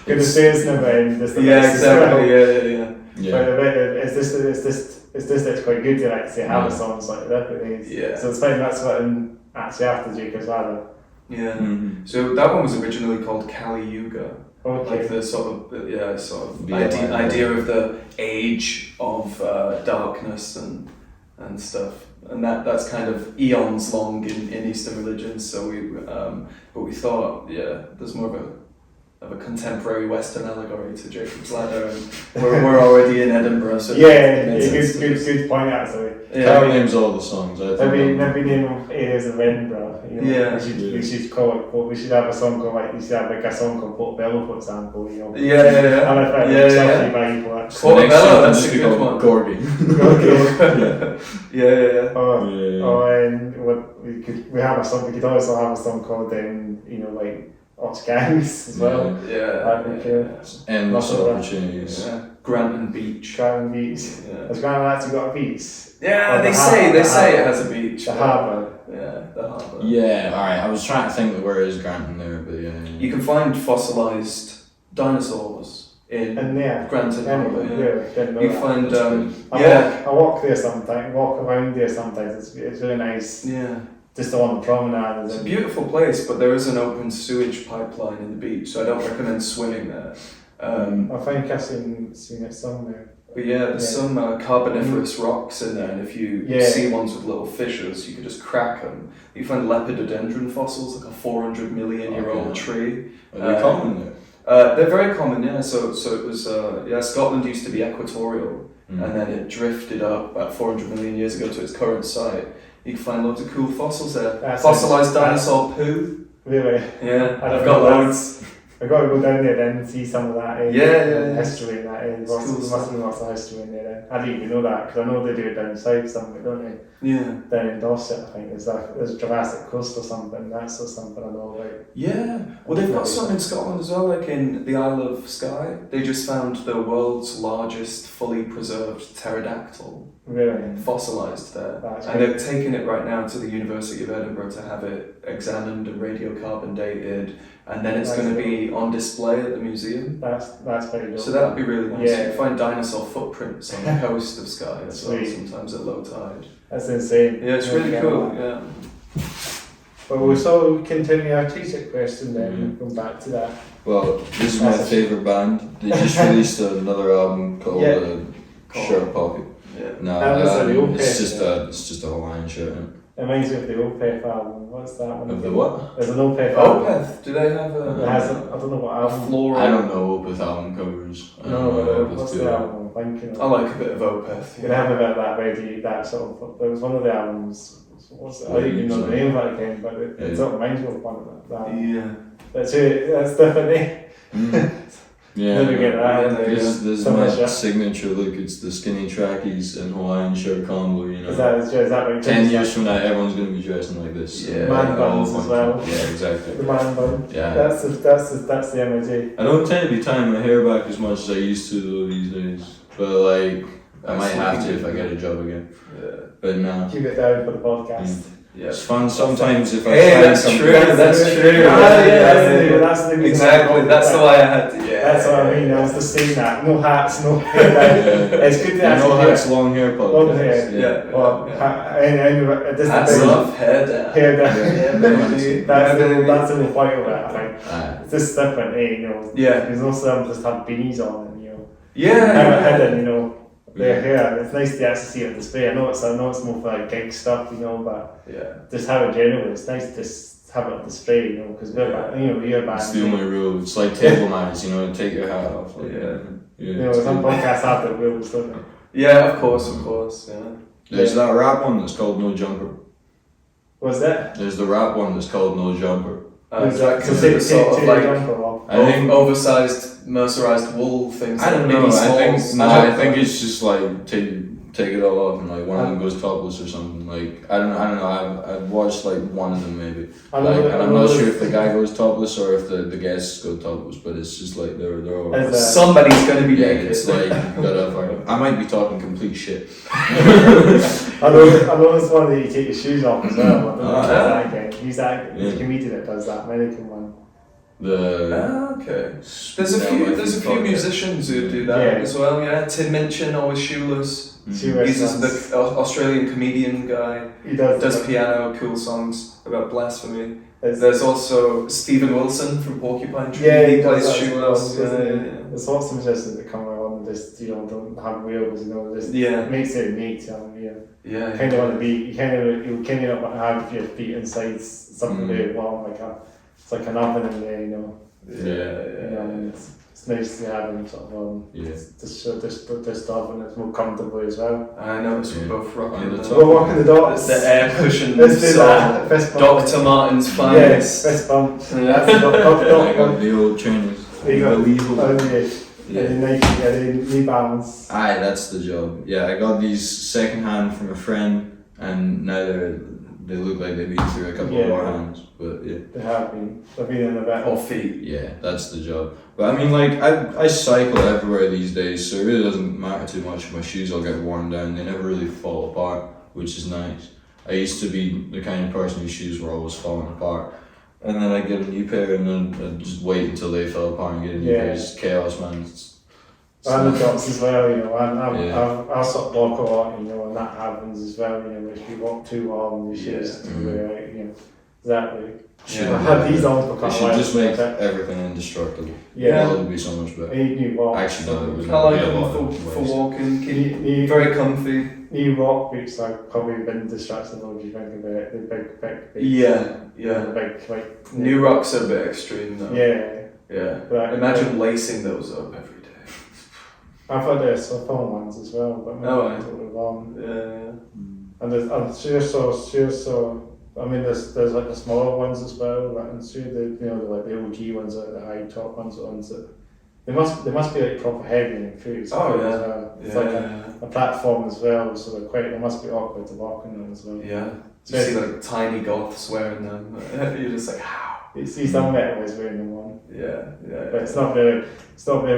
Because the stairs never end. Exactly. But it's this that's quite good to like say have a songs like that. So it's fine. That's what actually after Jacob's Ladder. So that one was originally called Kali Yuga. Like the sort of idea of the age of darkness and stuff, and that's kind of eons long in Eastern religions. So we thought there's more of a contemporary Western allegory to Jacob's Ladder, and we're already in Edinburgh, so good point actually. Carol names all the songs. Every name of areas of Edinburgh. We should call it. We should have a song called a song called Portobello, for example. Portobello, that's a good one. Gorgie. We have a song. We could also have a song called Gangs as well. Endless opportunities. Granton Beach. Granton Beach. Yeah. Has Granton actually got a beach? Yeah, Or they the say harbour. it has a beach. The harbour. Yeah, the harbour. Yeah, alright, I was trying to think of where is Granton there, but yeah. You can find fossilised dinosaurs in And there. Granton Harbour. Yeah. Really, didn't know You that. find I walk there sometimes, walk around there sometimes. It's really nice. yeah. Just on the promenade. It's a beautiful place, but there is an open sewage pipeline in the beach, so I don't recommend swimming there. I think I've seen it somewhere. But yeah, there's some carboniferous rocks in there, and if you see ones with little fissures, you can just crack them. You find lepidodendron fossils, like a 400 million year old tree. Are they common there? They're very common, yeah. So it was, Scotland used to be equatorial, and then it drifted up about 400 million years ago to its current site. You can find loads of cool fossils there. Fossilised dinosaur poo. Really? Yeah, I've got loads. I've got to go down there then and see some of that history in that area. There must be lots of history in there then. I didn't even know that, because I know they do it down south somewhere, don't they? Yeah. Down in Dorset, I think. There's Jurassic Coast or something. That's something I know about. Yeah. Well, they've got some in Scotland as well, like in the Isle of Skye. They just found the world's largest fully preserved pterodactyl. Really? Fossilised there. That's and they're taking it right now to the University of Edinburgh to have it examined and radiocarbon dated, and then it's going to be on display at the museum. That's very dope. So that would be really nice. Yeah. You find dinosaur footprints on the coast of Skye as well, sometimes at low tide. That's insane. Yeah, it's really cool, yeah. But we'll so continue our t-shirt question then, and come back to that. Well, this is my favourite band. They just released another album called Shirt Pocket. Yeah. No, it's just a Hawaiian shirt. It reminds me of the Opeth album. What's that one? Of the what? There's an Opeth album. Opeth? Do they have a... It has I don't know what album. Floral... I don't know Opeth album covers. What's the album I'm thinking of? I like a bit of Opeth. They have a bit of that ready, that sort of... There was one of the albums... What's it? I don't even know the name of it again, but it sort of reminds me of one of that. Yeah. That's different, eh? Yeah, Never get that. This is my signature look. It's the skinny trackies and Hawaiian shirt combo. You know, is that like 10 years from now, everyone's going to be dressing like this. Yeah, man buns as well. Yeah, exactly. The man bun. Yeah, that's the MOG. I don't tend to be tying my hair back as much as I used to though these days. But like, I might have to if I get a job again. Yeah. But no. Keep it down for the podcast. Yeah. It's fun sometimes if I that's true. That's true. That's the exactly. That's the way I had to. Yeah. That's what I mean. I was just saying that. No hats, no hair. It's good to actually. No hats, long hair podcast. Long hair. Yeah. Well, hats off, hair down. Hair down. Yeah. That's the point of it. I think. It's just different, you know. Yeah. There's no some just have beanies on, and you know. Yeah. Have it hidden, you know. Their hair. It's nice to actually see it on display. I know it's more for like gig stuff, you know, but just have it generally. It's nice to just have it on display, you know, because we're back. It's the only rule. It's like table manners, you know. Take your hat off. Like, you know, some podcasts have the rules, don't they? Yeah, of course, yeah. There's that rap one that's called No Jumper. What's that? There's the rap one that's called No Jumper. Is that because it's sort of like I think oversized, mercerized wool things? I don't know. I think it's just like take it all off and like one of them goes topless or something. Like I don't know. I've watched like one of them maybe. And I'm not sure if the guy goes topless or if the guests go topless. But it's just like they're all. Somebody's gonna be naked. It's like I might be talking complete shit. I know it's one that you take your shoes off as well. I don't know if that's he's that comedian that does that American one. Okay. There's a few musicians who do that as well. Yeah, Tim Minchin, always shoeless. He's the Australian comedian guy. He does piano, cool songs about blasphemy. There's also Stephen Wilson from Porcupine Tree. He plays shoeless. There's lots of musicians that come along and just don't have wheels, just makes it neat. Kind of want to be. You kind of want to have your feet inside something very warm, it's like an oven in there, you know. It's nice to have them sort of this stuff, and it's more comfortable as well. I noticed we're both rocking we're walking the docks. The air cushions. Let's do that. Fist bump. Dr. Martin's finest. Yeah, fist bump. I got the old trainers. You got the knee balance. Aye, that's the job. Yeah, I got these second hand from a friend, and now they're they look like they've been through a couple of war hands, but yeah. They have been. They've been in a bit. Or feet. Yeah, that's the job. But I mean, like, I cycle everywhere these days, so it really doesn't matter too much if my shoes all get worn down. They never really fall apart, which is nice. I used to be the kind of person whose shoes were always falling apart. And then I'd get a new pair and then I'd just wait until they fell apart and get a new pair. It's chaos, man. And the drops as well, you know, and I sort of walk a lot, you know, and that happens as well, you know, if you walk too long, your shoes to wear out, you know, exactly. I had these on for quite a while. It should just make everything indestructible. Yeah. It would be so much better. New walks. Actually, no, it was I like them for walking, very comfy. New rock boots are probably been destructible if you think about it, the big boots. Yeah. The big, like... New rocks are a bit extreme though. Yeah. But imagine lacing those up every day. I've had slip-on ones as well, but maybe totally wrong. Yeah. And I'm sure so. I mean, there's like the smaller ones as well. Like, I'm sure like the OG ones, like the high top ones, the ones that they must be like proper heavy and food. It's like a platform as well, so they must be awkward to walk in them as well. Yeah. You see like tiny goths wearing them. You're just like, how? You see some metalheads wearing them on. Yeah. But it's not really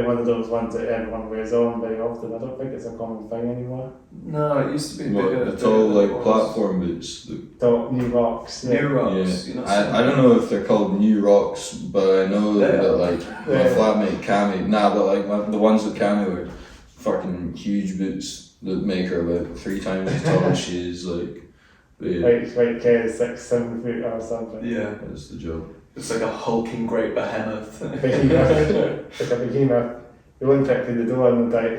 one of those ones that everyone wears on very often. I don't think it's a common thing anymore. No, it used to be bigger. The tall like platform boots. New rocks. New rocks. Yeah. I don't know if they're called new rocks, but I know that like my flatmate Cammy. But like the ones that Cammy wear, fucking huge boots that make her about 3 times as tall as she is. Like 6-7 feet or something. Yeah, that's the job. It's like a hulking great behemoth. Like a behemoth. You wouldn't get through the door in the day.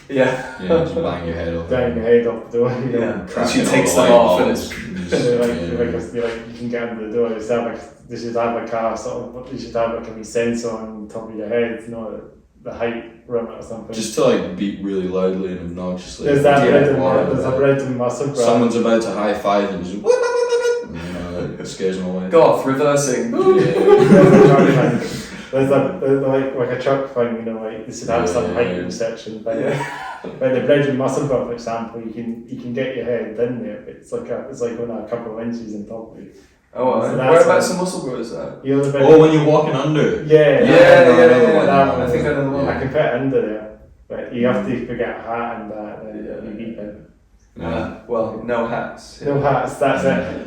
Yeah. Just bang your head off. Bang your head off the door. You know. Yeah. And she takes them off and it's... you can get under the door. They should have a car sort of. You should have like a wee sensor on top of your head. You know, the height limit or something. Just to like beat really loudly and obnoxiously. There's a red and muscle grab. Someone's about to high five and just it scares them away. Goth reversing. There's like a truck thing, you know, like they should have some height reception. But the bridge and muscle bar, for example, you can get your head in there. It's like only a couple of inches on top of you. Oh, so whereabouts the muscle bar is that? When you're walking under. Yeah. I think I know the one. I can put it under there, but you have to get a hat and that. You beat it. Well, no hats. No hats, that's it.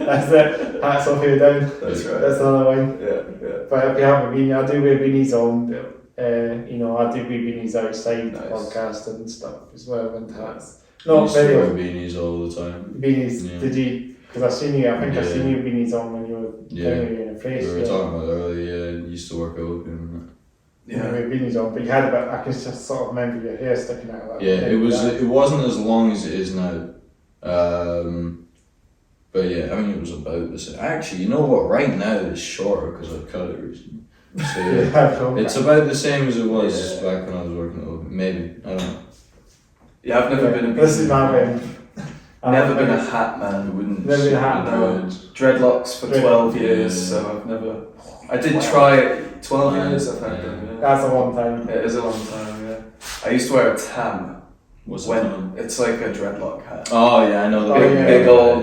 Hats off here down. That's right. That's another one. Yeah. But if you haven't been, I do wear beanies on. I do wear beanies outside the podcast and stuff as well, and hats. Not very wear beanies all the time. Beanies, did you? Because I've seen you, I've seen you beanies on when you were in a place. We were talking about it earlier, you used to work at Opium. You wear beanies on, but you had I can just sort of remember your hair sticking out of that. Yeah, it wasn't as long as it is now. But yeah, I mean it was about the same. Actually, you know what? Right now it's shorter because I've cut it recently. So it's about the same as it was back when I was working at Opium. Maybe, I don't know. Yeah, I've never been a This is my man. Never been a hat man. Never been a hat man. Dreadlocks for 12 years, so I've never. I did try it. 12 years I've had them. Yeah. That's a long time. It is a long time. Yeah. I used to wear a tam. When it's like a dreadlock hat. Oh yeah, I know the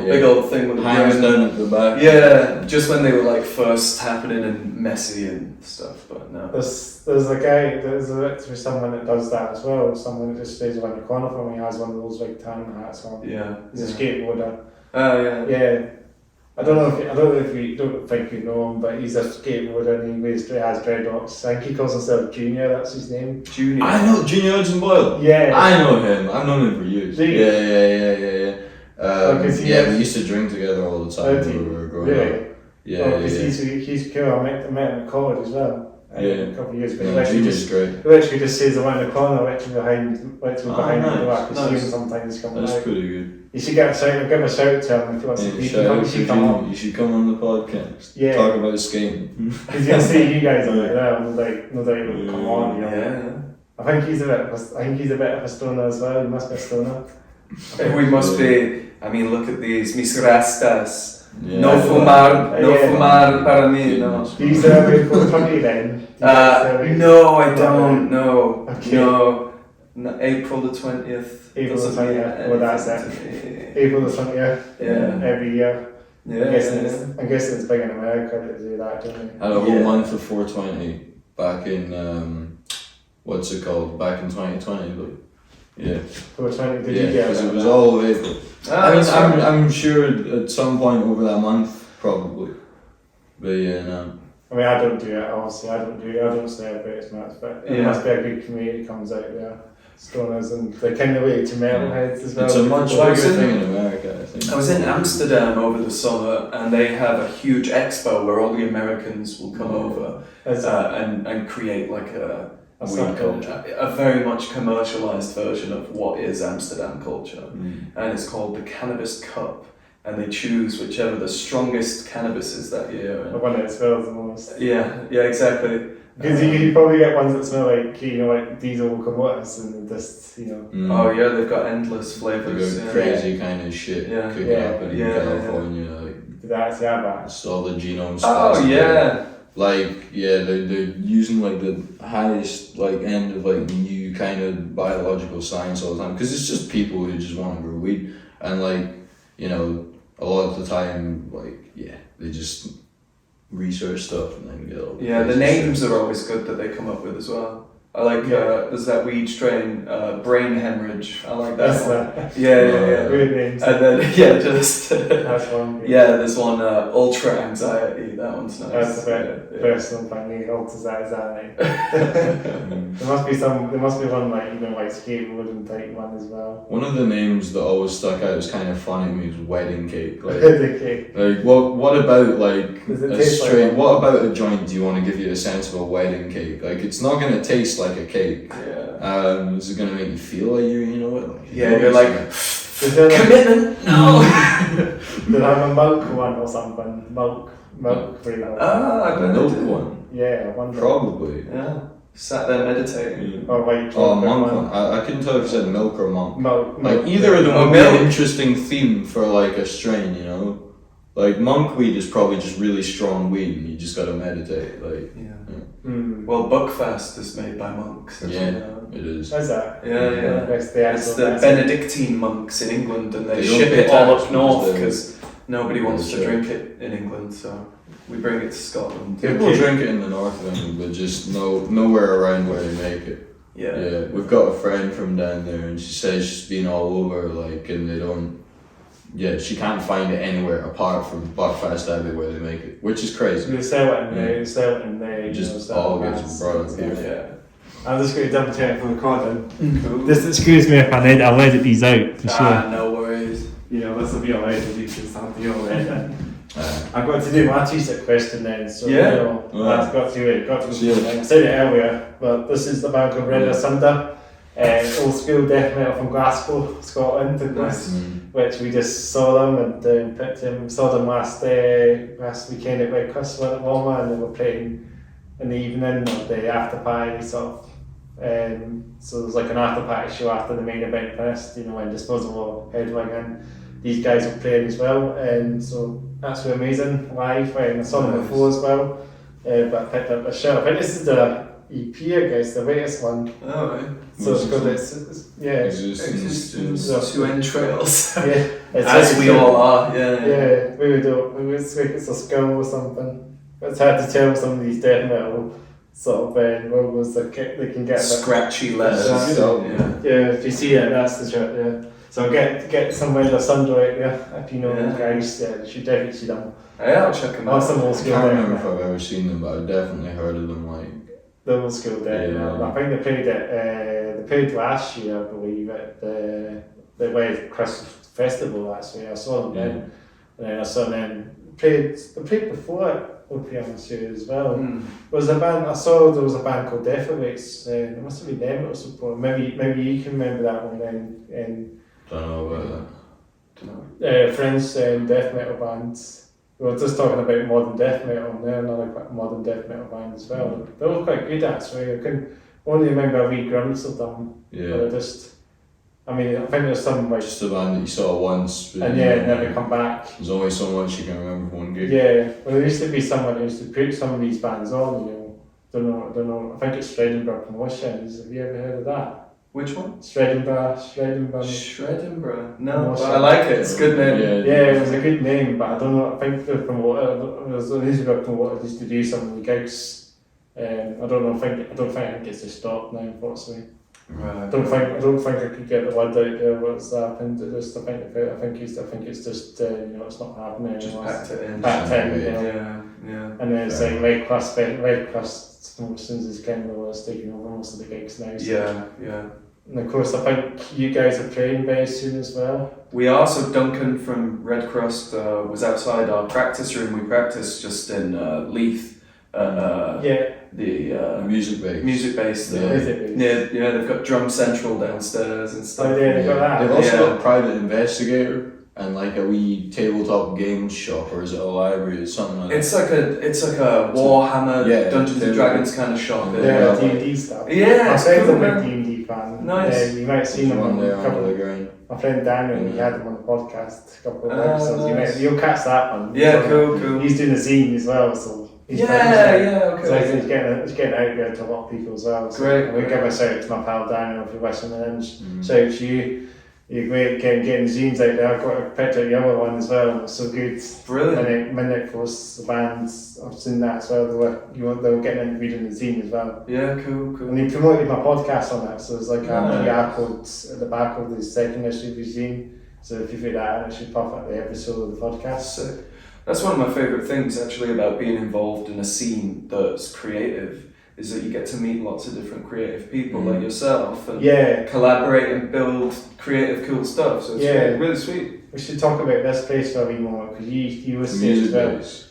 big old thing with the hangs down at the back. Yeah, just when they were like first happening and messy and stuff, but no. There's literally someone that does that as well. Someone that just stays around the corner from me has one of those like tan hats on. Yeah. He's a skateboarder. Oh yeah. Yeah. I don't think you know him, but he's a skateboarder and he has dreadlocks. I think he calls himself Junior, that's his name. Junior. I know Junior Hutson-Boyle. Yeah. I know him. I've known him for years. Yeah. We used to drink together all the time when we were growing up. Yeah. He's cool. I met him at college as well. A couple of years ago. Junior's great. He literally just stays around the corner, literally behind the door. I can see him sometimes coming out. That's pretty good. You should give a shout to him if you want to come on. You should come on the podcast. Yeah. Talk about skating. Because you'll see you guys on there. No doubt he'll come on. You know. Yeah. I think he's a bit of a stoner as well. He must be a stoner. We must be. I mean, look at these mis rastas. No fumar para mí. No. Do you celebrate 420 then? No, I don't. No. Okay. No. April the 20th. April the 20th. Well, that's it. April the 20th. Yeah. Every year. Yeah, I'm guessing it's big in America to do that, don't they? Had a whole month of 420 back in what's it called? Back in 2020, like, yeah. 420, did you Yeah, get because that? it was all April. I'm sure at some point over that month, probably. But yeah, no. I mean, I don't do it, obviously. I don't celebrate as much, but it must be a good community that comes out there. Stoners, and they kind of relate to metalheads as well. It's a much bigger thing in America, I think. I was in Amsterdam over the summer, and they have a huge expo where all the Americans will come over and create like a very much commercialized version of what is Amsterdam culture, and it's called the Cannabis Cup. And they choose whichever the strongest cannabis is that year. The one that smells the most. Yeah, exactly. Because you probably get ones that smell like, like diesel locomotives and just, Oh yeah, they've got endless flavours. They've got crazy kind of shit cooking up in California. Like, did they actually have that? It's all the genome Oh yeah. Like, they're using like the highest like end of like new kind of biological science all the time. Because it's just people who just want to grow weed. And like, a lot of the time, like, they just research stuff and then get all the names are always good that they come up with as well. I like, there's that weed strain, brain hemorrhage. I like that one. Yeah. Weird names. And then, just... That's one. There's one, ultra anxiety. That one's nice. That's a bit personal for me, ultra anxiety. There must be one like, even like skateboarding type one as well. One of the names that always stuck out as kind of funny to me was wedding cake. Like, wedding cake. Like, what about like Does it a taste straight? like what about a joint? Do you want to give you a sense of a wedding cake? Like, it's not gonna taste like a cake. Yeah. Is it gonna make you feel like like, you're like commitment? No. Did I have a milk one or something? Milk free milk. I don't know. Milk one. Yeah, one. Probably. Yeah. Sat there meditating. Or white monk chocolate one. I couldn't tell if you said milk or monk. Milk. Like, either of them would be milk. an interesting theme for like a strain, Like, monk weed is probably just really strong weed and you just gotta meditate, like. Well, Buckfast is made by monks. It is. How's that? Yeah. It's the Benedictine monks in England, and they don't ship pay it all tax up north because because nobody wants to drink it in England, so we bring it to Scotland. People drink it in the north of England, but just nowhere around where they make it. Yeah, we've got a friend from down there, and she says she's been all over, like, and they don't. Yeah, she can't find it anywhere apart from Buckfast Abbey where they make it, which is crazy. They sell it in there. It just all gets brought up here. I'm just going to double check for recording. Cool. Just excuse me if I'll edit these out for sure. No worries. This will be all edited, so I'll do all edit. I've got to do my T-shirt question then, so I've got to I said it earlier, but this is the band called Rend Asunder. Old school death metal from Glasgow, Scotland, which we just saw them and picked them. Saw them last weekend at Crust at Walma, and they were playing in the evening or the after party sort of. So there was like an after party show after the main event finished, when Disposable headlining. These guys were playing as well, and so that's really amazing live. I saw them before as well, but I picked up a shirt. I think this is the EP, I guess, the latest one. Oh, right. So it's called Existence to Entrails. As we all are. We would do. We would think it's a skull or something. But it's hard to tell some of these death metal sort of logos that they can get. Scratchy letters. If you see it, that's the shirt. Yeah. So get some Rend Asunder out there if you know those guys. Yeah, you should definitely see them. I'll check them out. Some old I school. can't remember if I've ever seen them, but I've definitely heard of them. Like, the old school day. I think they played it. They played last year, I believe, at the Crust Festival. Actually, I saw them then, and then I saw them played. They played before it. OPM as well. Was a band I saw? There was a band called Death Awaits. It must have been them that was support. Maybe you can remember that one. Then don't know about that. French death metal bands. We were just talking about modern death metal, and they're another modern death metal band as well. They were quite good actually. I can only remember a wee glimpse of them. I think there's some like just a band that you saw once, and never come back. There's only so much you can remember from one gig. There used to be someone who used to put some of these bands on. Don't know. I think it's Edinburgh Promotions. Have you ever heard of that? Which one? Shredinburgh. No, but I like it. It's a good name. Yeah, it was a good name, but I don't know. I think from what it was unusual from what I used to do some of the gigs. I don't know. I don't think it's just stopped now, unfortunately. Right. I don't think I could get the word out there what's happened. I think it's just it's not happening. Just packed it in. Yeah. And then it's like Red Crust Promotions is kind of taking over most of the gigs now. So. Yeah. And of course, I think you guys are playing very soon as well. We are. So Duncan from Red Crust was outside our practice room. We practiced just in Leith. The music base. They've got Drum Central downstairs and stuff. Oh yeah, they've got that. They've also got a private investigator and like a wee tabletop games shop, or is it a library? It's something like It's like a Warhammer, Dungeons and Dragons kind of shop. Yeah, D&D stuff. Yeah, my friend's cool, a big man. D&D fan. Nice. You might have seen him on a couple of grain. My friend Daniel, he had him on the podcast a couple of episodes. Nice. You'll catch that one. Yeah, cool. He's doing a zine as well, so. Okay. So he's getting out there to a lot of people as well. So Great. We give a shout out to my pal Daniel if you're listening in. Shout out to you. You're great getting zines out there. I've got a picture of the other one as well. It's so good. Brilliant. Midnight Force, the bands, I've seen that as well. They were getting interviewed in the zine as well. Yeah, cool. And he promoted my podcast on that, so it's like a QR code at the back of the second issue of the zine. So if you do that, it should pop up the episode of the podcast. Sick. That's one of my favourite things actually about being involved in a scene that's creative, is that you get to meet lots of different creative people like yourself and collaborate and build creative cool stuff. So it's really sweet. We should talk about this place for a wee moment, because you were saying as well. This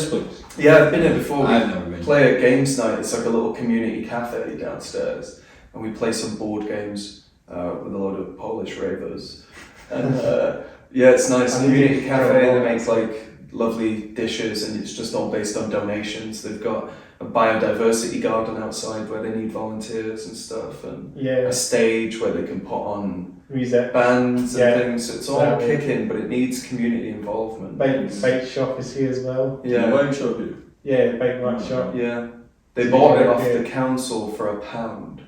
place. Yeah, I've been here before. I've never been. Play at games night. It's like a little community cafe downstairs, and we play some board games with a load of Polish ravers. And it's nice. Community cafe. They make like lovely dishes, and it's just all based on donations. They've got a biodiversity garden outside where they need volunteers and stuff, and a stage where they can put on music, bands and things. So it's all kicking, but it needs community involvement. Bike shop is here as well. Yeah, bike shop here. Yeah, bike workshop. Yeah, they bought it off the council for £1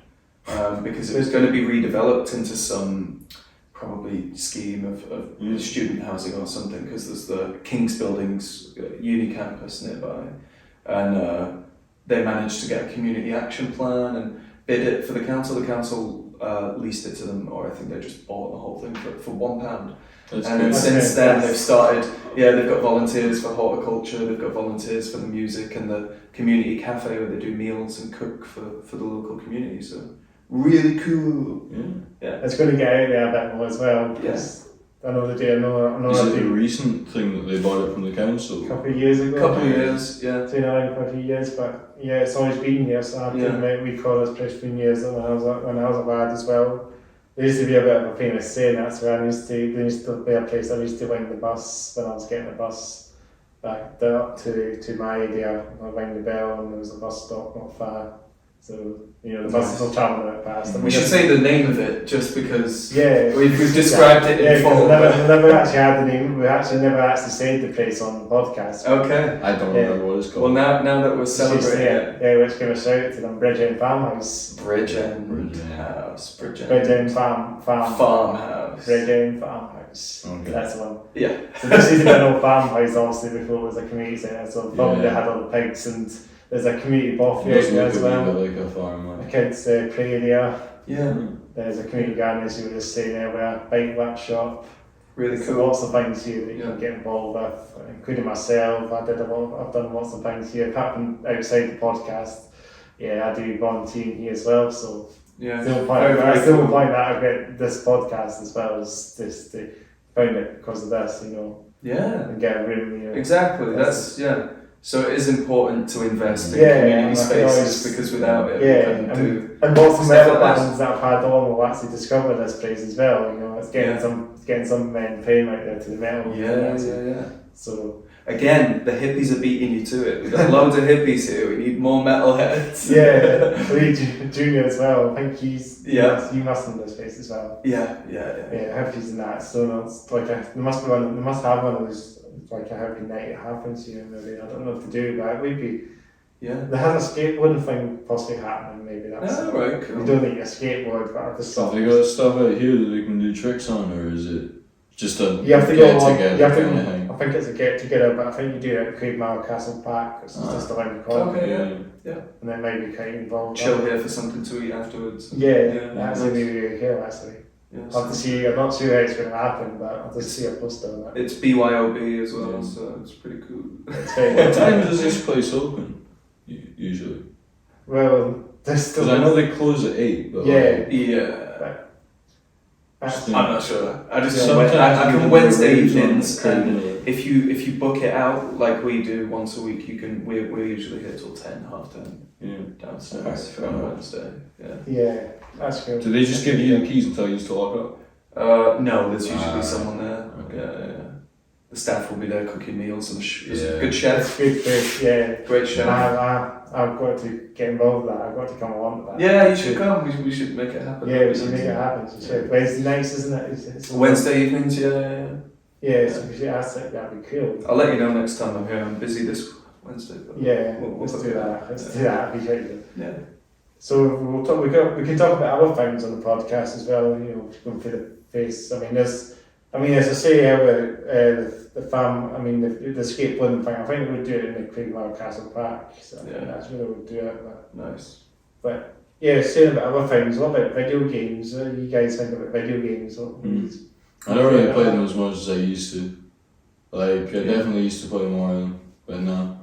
because it was going to be redeveloped into some probably scheme of student housing or something, because there's the King's Buildings uni campus nearby, and they managed to get a community action plan and bid it for the council. The council leased it to them, or I think they just bought the whole thing for £1. And then since then they've started, they've got volunteers for horticulture, they've got volunteers for the music and the community cafe where they do meals and cook for the local community. So really cool. Yeah. It's going to get out there a bit more as well. Yes. I know they do. I know. Is it a recent thing that they bought it from the council? A couple of years ago. Yeah. It's been around for a few years, but it's always been here. So I've been we call this place 15 years when I was a lad as well. There used to be a bit of a famous saying. That's where there used to be a place I used to wind the bus when I was getting the bus back up to my area. I rang the bell and there was a bus stop not far. So, the buses will travel it past. We should say the name of it, just because we've described it in full. We never actually had the name. We actually never actually said the place on the podcast. Okay. I don't remember what it's called. Well, now that we're celebrating it. Yeah, let's give a shout out to them. Bridge End Farmhouse. Bridge End Farmhouse. Bridge End Farmhouse. Okay. That's the one. Yeah. So this is an old farmhouse, obviously, before it was a community centre. So probably they had all the pigs, and there's a community buffet there as well. Like a farm, the kids play there. Yeah. There's a community garden, as you were just saying there, with a bike workshop. Really so cool. Lots of things here that you can get involved with, including myself. I've done lots of things here, apart from outside the podcast. I do volunteering here as well. So still point that about this podcast as well, as just to found it because of this, and get a room. Exactly. So it is important to invest in community spaces, because without it, we couldn't do. And lots of metal bands that I've had on will actually discover this place as well. It's getting some men fame out there to the metal. So again, the hippies are beating you to it. We've got loads of hippies here. We need more metalheads. Lee Junior as well. I think you must know this place as well. Yeah. Hippies and that. So it's like they must have one of those. Like a happy night it happens here, maybe. I don't know what to do, but it would be Yeah. They had a skateboarding thing possibly happening, maybe that's. Oh, right, cool. We don't need a skateboard, but I just Have thought. they got stuff out here that they can do tricks on, or is it just a You have to get go on. together You have kind of to. thing? I think it's a get together, but I think you do it at Craigmile Castle Park, which is just around the corner. Okay, yeah. And then maybe quite involved. Chill here for something to eat afterwards. Yeah, that's nice. a new hill actually. Yeah, I'll have to see. I'm not sure how it's going to happen, but I'll just see a poster on that. It's BYOB as well, so it's pretty cool. It's very What time does this place open? Usually. Well, there's still. Because I know they close at 8, but Yeah. Yeah. That's- I'm not sure. I just Sometimes I can even Wednesday the raves on evenings, the and Craigmile. if you book it out like we do once a week, you can. We're usually here till 10, half 10 Yeah. downstairs Okay, on fair Wednesday. Yeah. Yeah, that's good. Do they just give you the keys and tell you to lock up? No, there's usually someone there. Okay. Yeah. The staff will be there cooking meals, and there's a Yeah. good chef, It's good food, yeah. great chef. I've got to get involved with that. I've got to come along with that. Yeah, you should come. We should make it happen. Yeah, we should make it happen. So Wednesday nights, isn't it? It's Wednesday evenings, yeah. Yeah, so we should ask that. That'd be cool. I'll let you know next time I'm here. I'm busy this Wednesday. But Yeah, we'll let's look do at that. Let's do that. That'd be great. Yeah. So we'll talk. We can talk about other things on the podcast as well. You know, going through the face. I mean, as I say earlier, the farm. I mean, the skateboarding thing. I think we would do it in the Craigmile Castle Park. So I think that's where we would do it. Nice. But yeah, saying about other things. What about video games? What do you guys think about video games? I don't really play them as much as I used to. Like, I definitely used to play more of them, but no.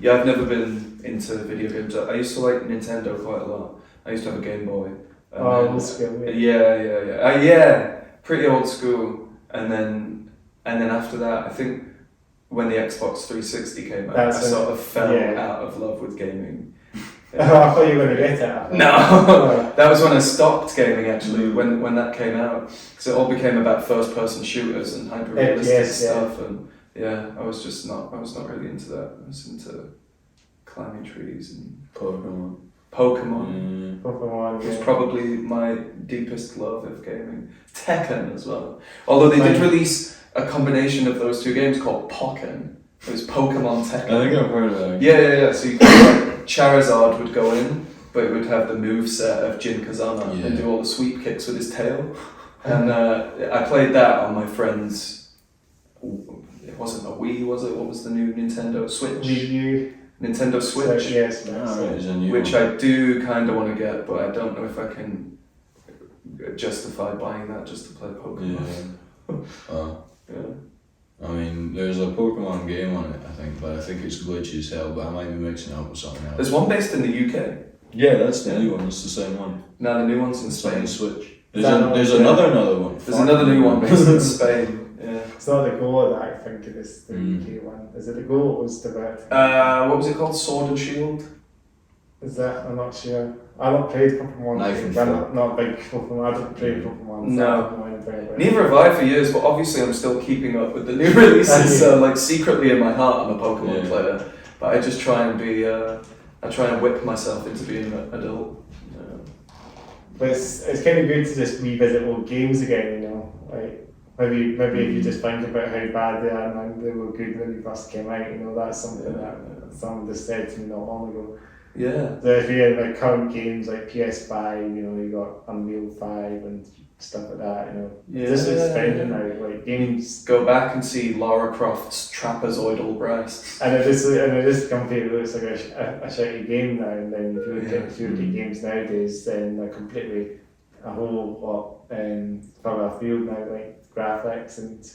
Yeah, I've never been into video games. I used to like Nintendo quite a lot. I used to have a Game Boy. Old school. Yeah, pretty old school. And then after that, I think when the Xbox 360 came out, I sort of fell out of love with gaming. I thought you were going to get it. No, that was when I stopped gaming actually. When that came out, because it all became about first-person shooters and hyper-realistic stuff, and I was not really into that. I was into climbing trees and Pokemon. Pokemon was probably my deepest love of gaming. Tekken as well. Although they did release a combination of those two games called Pokken. It was Pokemon Tekken. I think I've heard of that. Yeah. So you could, Charizard would go in, but it would have the moveset of Jin Kazama and do all the sweep kicks with his tail. And I played that on my friend's. It wasn't a Wii, was it? What was the new Nintendo Switch? Wii U. Nintendo Switch. So, yes, which I do kind of want to get, but I don't know if I can justify buying that just to play Pokemon. I mean, there's a Pokemon game on it, I think, but I think it's glitchy as hell, but I might be mixing it up with something else. There's one based in the UK. Yeah, that's the new one, it's the same one. No, the new one's in It's on Spain. the Switch. There's another one. There's another new one based in Spain. Yeah. It's not the Go that I think it is, the UK one. Is it the Go or was the Bert? What was it called? Sword and Shield? Is that? I'm not sure. I don't play Pokemon. Knife and I'm not a big Pokemon. I don't play Pokemon. No. Neither have I for years, but obviously I'm still keeping up with the new releases. So like secretly in my heart, I'm a Pokemon player. But I just try and be. I try and whip myself into being an adult. But it's kind of good to just revisit old games again. You know, like. Maybe if you just think about how bad they are and they were good when they first came out, you know, that's something that someone just said to me not long ago. Yeah. So if you had like current games like PS5, you know, you got Unreal 5 and stuff like that, you know. Just expanding now, like games. Go back and see Lara Croft's trapezoidal breasts. And it is completely looks like a shitty game now, and then if you look at games nowadays, then they're completely a whole lot further afield now, like graphics and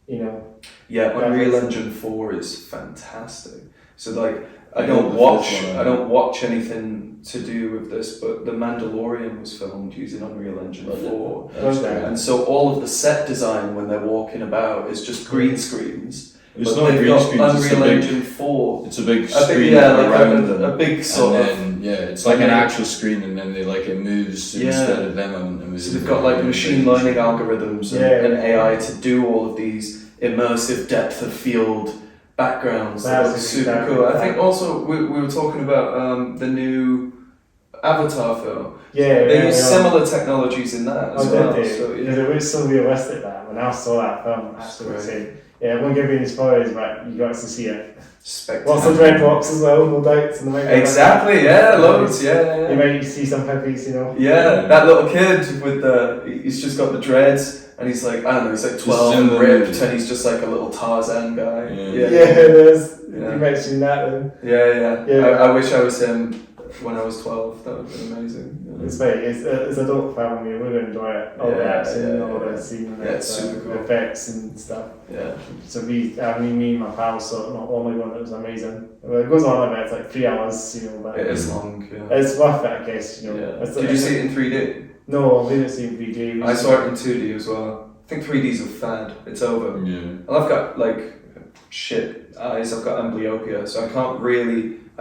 you know. Yeah, Unreal Engine 4 is fantastic. So like I don't watch anything to do with this, but The Mandalorian was filmed using Unreal Engine 4. And so all of the set design when they're walking about is just green screens. It's not green screens, Unreal Engine 4. It's a big screen around them. A big sort of. It's like an actual screen, and then it moves instead of them. So they've got like machine learning algorithms and AI to do all of these immersive depth of field backgrounds. That looks super cool. I think also we were talking about the new Avatar film. Yeah, They use similar technologies in that as well. Did they? So, yeah. It was so realistic that when I saw that film, actually saying, I won't give you any spoilers, but you got to see it. Spectacular. Lots of red blocks as well, no doubt. Exactly, yeah, loads, yeah. You might see some hippies, Yeah, that little kid with he's just got the dreads, and he's like, I don't know, he's like 12 and ripped, and he's just like a little Tarzan guy. Yeah, it is. You might see that then. Yeah. I wish I was him when I was 12. That would have been amazing. It's funny. It's a dope film. You would enjoy it. All the action, all the scene, it's super cool. The effects and stuff. Yeah. So me and my pals saw it. Not only one, it was amazing. Well, it goes on a bit. It's like 3 hours. But it is long. Yeah. It's worth it, I guess. Yeah. Did you see it in 3D? No, we didn't see it in 3D. I saw it in 2D as well. I think 3D's a fad. It's over. Yeah. And I've got shit eyes. I've got amblyopia, so I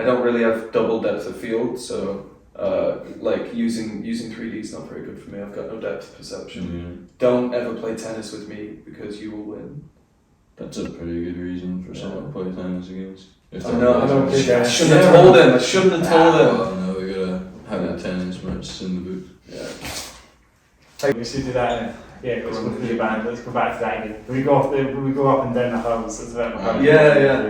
don't really have double depth of field. So using 3D is not very good for me. I've got no depth perception. Yeah. Don't ever play tennis with me because you will win. That's a pretty good reason for someone to play tennis against. I shouldn't have told him. Well, no, we gotta have a tennis match in the booth. Yeah. We should do that then. Yeah, let's go through the band. Let's go back to that again. We go up and down the hills. It's a bit of a hard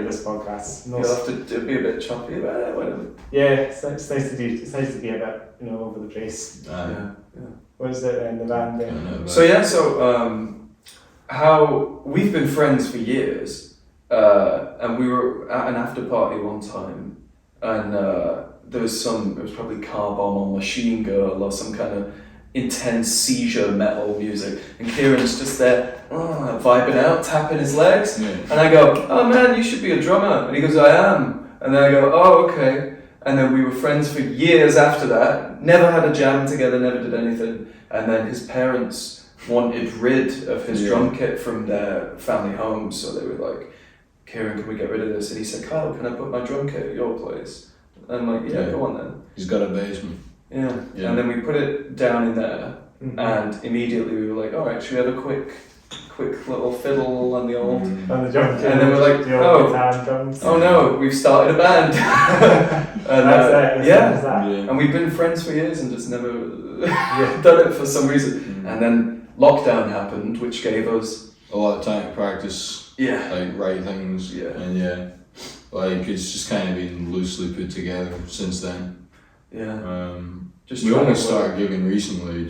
this podcast. You'll have to be a bit choppy about it, whatever. Yeah, it's nice to do. It's nice to be a bit, over the place. Yeah. What is it in the band then? So how we've been friends for years, and we were at an after party one time, and there was it was probably Car Bomb or Machine Girl or some kind of intense seizure metal music, and Kieran's just there vibing out, tapping his legs, and I go, oh man, you should be a drummer, and he goes, I am, and then I go, oh okay, and then we were friends for years after that, never had a jam together, never did anything, and then his parents wanted rid of his drum kit from their family home, so they were like, Kieran, can we get rid of this? And he said, Kyle, can I put my drum kit at your place? And I'm like, yeah, go on then. He's got a basement. Yeah, and then we put it down in there, and immediately we were like, all right, should we have a quick little fiddle on the old, on the drum kit, and then we're like, oh no, we've started a band, and and we've been friends for years and just never done it for some reason, and then lockdown happened, which gave us a lot of time to practice, write things, and it's just kind of been loosely put together since then. Yeah. We only started gigging recently,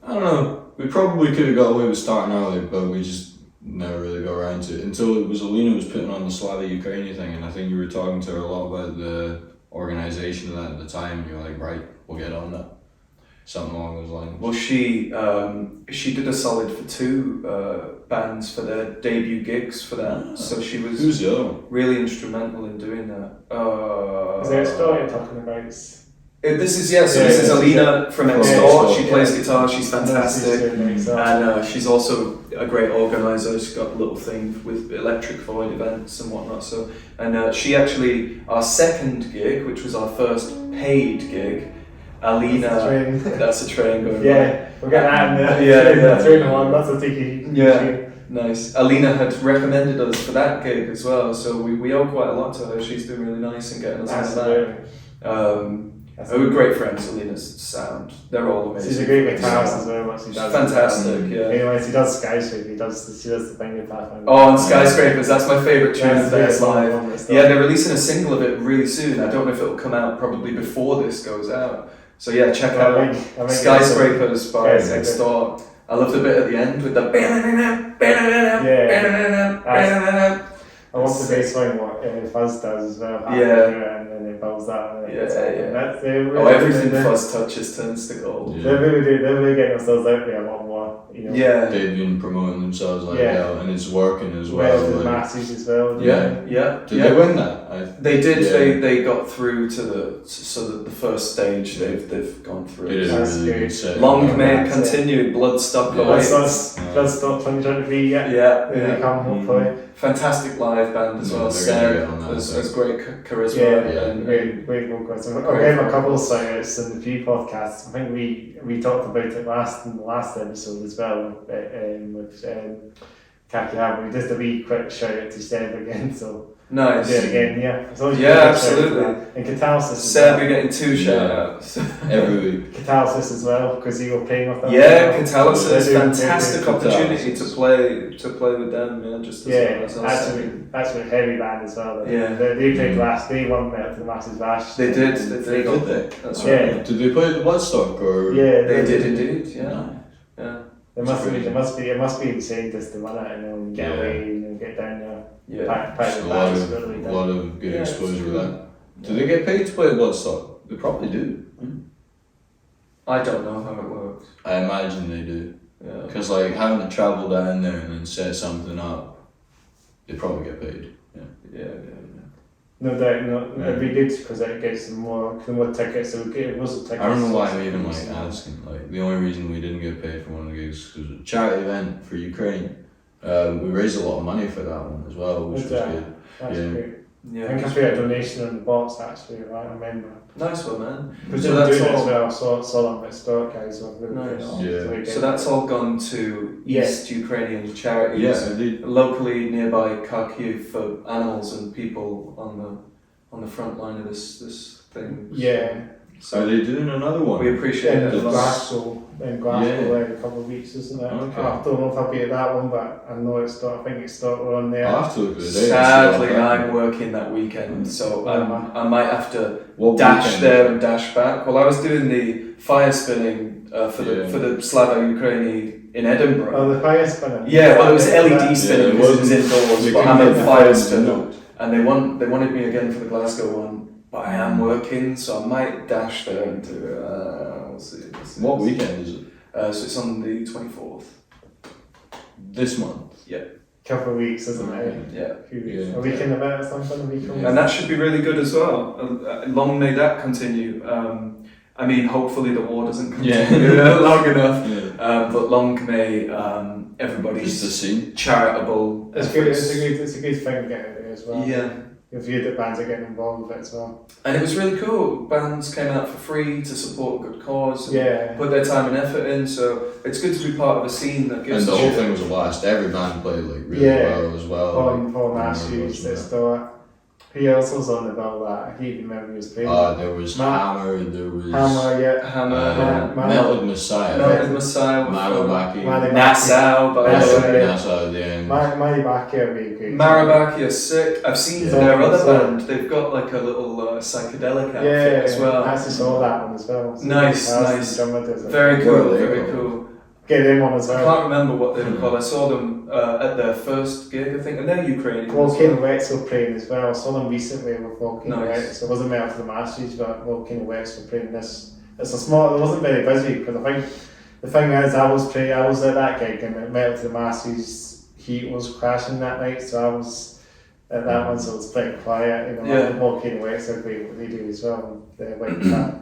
I don't know, we probably could have got away with starting early, but we just never really got around to it until it was Alina was putting on the Slava Ukraini thing, and I think you were talking to her a lot about the organisation of that at the time, and you were like, right, we'll get on that. Something along those lines. Well, she did a solid for 2 bands for their debut gigs for that. So she was Who's the other one? Really instrumental in doing that. Is there a story you're talking about? This is Alina from Extort. She plays guitar. She's fantastic, and she's also a great organizer. She's got a little thing with Electric Void events and whatnot. So, and she actually, our second gig, which was our first paid gig. Alina, that's a train going by. We're getting that in there. Train one, that's a tiki. Nice. Alina had recommended us for that gig as well, so we owe quite a lot to her. She's been really nice in getting us on the band. We're great friends. Alina's sound, they're all amazing. She's a great guitarist as well. She's fantastic. Anyway, she does Skyscraper. She does the thing guitar. Oh, and Skyscrapers, that's my favourite tune of theirs live. Yeah, they're releasing a single of it really soon. I don't know if it'll come out probably before this goes out. So yeah, check out Skyscrapers by Extort. I love the bit at the end with the I want the bass line what Fuzz does as well. And then it builds that. Everything Fuzz touches turns to gold. They're really getting themselves out there a lot more. They've been promoting themselves like hell, and it's working as well. The masses as well. Did they win that? They did. They got through to the first stage. They've gone through. It is a really good set. Long may it continue. Bloodstock awaits. Bloodstock 2023. They come hopefully. Fantastic live band as well. Seb has great charisma. Great vocals. I gave a couple of shout-outs in the few podcasts. I think we talked about it in the last episode as well with Kaki. We just a wee quick shout out to Seb again. So Nice. do it again, yeah. As long as you Yeah, get a shout absolutely. for that. And Catalysis as Seb, well. you're getting 2 shout-outs. Every week. Catalysis as well, because you were playing with them. Yeah, as well. Catalysis, They do- fantastic they do opportunity Catalysis. to play with them, yeah, just as Yeah, I said. absolute heavy band as well. Yeah. They played last, they won Metal to the Masses last. They did. Did they? That's Yeah. right. Did they play at the Woodstock or? Yeah, They did indeed, yeah. Yeah. It must be insane just to win it and get Yeah. away and get down there. Yeah. Pack Just the a lot bags, of really a lot of good Yeah, exposure with absolutely. that. Do they get paid to play at Woodstock? They probably do. I don't know how it works. I imagine they do. Yeah. Because like having to travel down there and then set something up, they probably get paid. Yeah. No doubt, no, Yeah. it'd be good because it gets the more tickets. It was a ticket. I don't know why I'm even like asking. Like the only reason we didn't get paid for one of the gigs was a charity event for Ukraine. We raised a lot of money for that one as well, which was good. That's Yeah. great. Yeah. I think I paid a donation in the box actually, right? I remember. Nice one, man. Because So they were that's doing it as all. well. Saw them at Stock guys. Were really Nice. good. Yeah. So that's all gone to East Ukrainian charities. Yeah, I did. Locally nearby Kharkiv for animals and people on the front line of this thing. Yeah. Are they doing another one? We appreciate In it a lot. Glasgow, there in a couple of weeks, isn't it? Okay. I don't know if I'll be at that one, but I know it's Stock. I think it's Stock. We're on there. I'll have to look at the date. Sadly, I'm working that weekend, so I might have to What dash weekend there is and dash back. Well, I was doing the fire spinning for the Slava Ukraini in Edinburgh. Oh, the fire spinning. Yeah, well, it was LED it? spinning Yeah, because it was indoors, they but I couldn't meant get fire the spinning. And they wanted me again for the Glasgow one, but I am working, so I might dash there and do it. We'll see. What weekend is it? So it's on the 24th. This month. Couple of weeks, isn't it? Yeah. A few weeks. Yeah. A week in event or something. A week. And that should be really good as well. Long may that continue. I mean, hopefully the war doesn't continue long enough. Yeah. But long may Just the everybody's scene. charitable. It's good. efforts. It's a good thing to get out there as well. Yeah. If you that bands are getting involved with it as well. And it was really cool. Bands came out for free to support a good cause. And Yeah. put their time and effort in. So it's good to be part of a scene that gives. And the a whole shit. thing was a blast. Every band played like really Yeah. well as well. Paul I Nash remember used watching at Stock. He also was on the bill that I can't remember who was playing. There was Ma- Hammer, there was Hammer, yeah. Hammer, Melted Messiah, Melted Messiah, Marabaki, Nassau, by the way. Nassau at the end. Mary Backer would be great. Marabaki are sick. I've seen Yeah. their other So- band. They've got like a little psychedelic outfit Yeah, as well. I actually saw that one as well. So Nice, Harrison nice. Drummer does it. Very Where cool, are they very from? cool. Get them on as I well. can't remember what they were Mhm. called. I saw them at their first gig, I think, and they're Ukrainian. as Volcano well. Wets were playing as well. I saw them recently with Volcano Nice. Wets. It wasn't Metal to the Masters, but Volcano Wets were playing this. It's a small. It wasn't very busy because I think the thing is I was at that gig and Metal to the Masters heat was crashing that night, so I was at that one, so it was pretty quiet. You know, Yeah. and Volcano Wets are great what they do as well. They're like that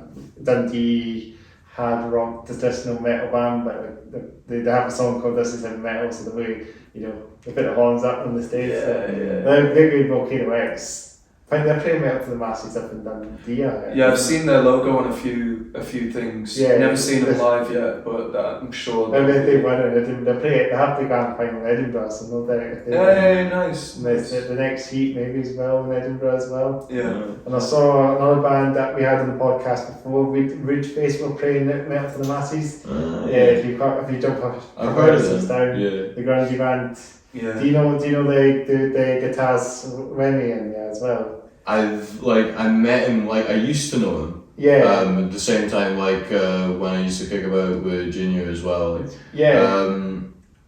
Dundee hard rock traditional metal band, but they have a song called "This Is Heavy Metal," so the way they put the horns up on the stage. Yeah, so yeah. They're good Volcano X. I think they're playing Metal to the Masses up in Dundee. Yeah, I've seen their logo on a few things. Yeah. Never seen them live yet, but I'm sure. They won in Edinburgh. They have the grand final in Edinburgh, so no doubt if they Yeah, nice. And the next heat maybe as well in Edinburgh as well. Yeah. And I saw another band that we had on the podcast before, Ridgeface, were playing Metal to the Masses. If you jump up, I've heard of them. down, Yeah. the grungy band. Yeah. Do you know the guitars Remy in there as well? I met him, like I used to know him. Yeah. At the same time, like when I used to kick about with Junior as well. Like, Yeah.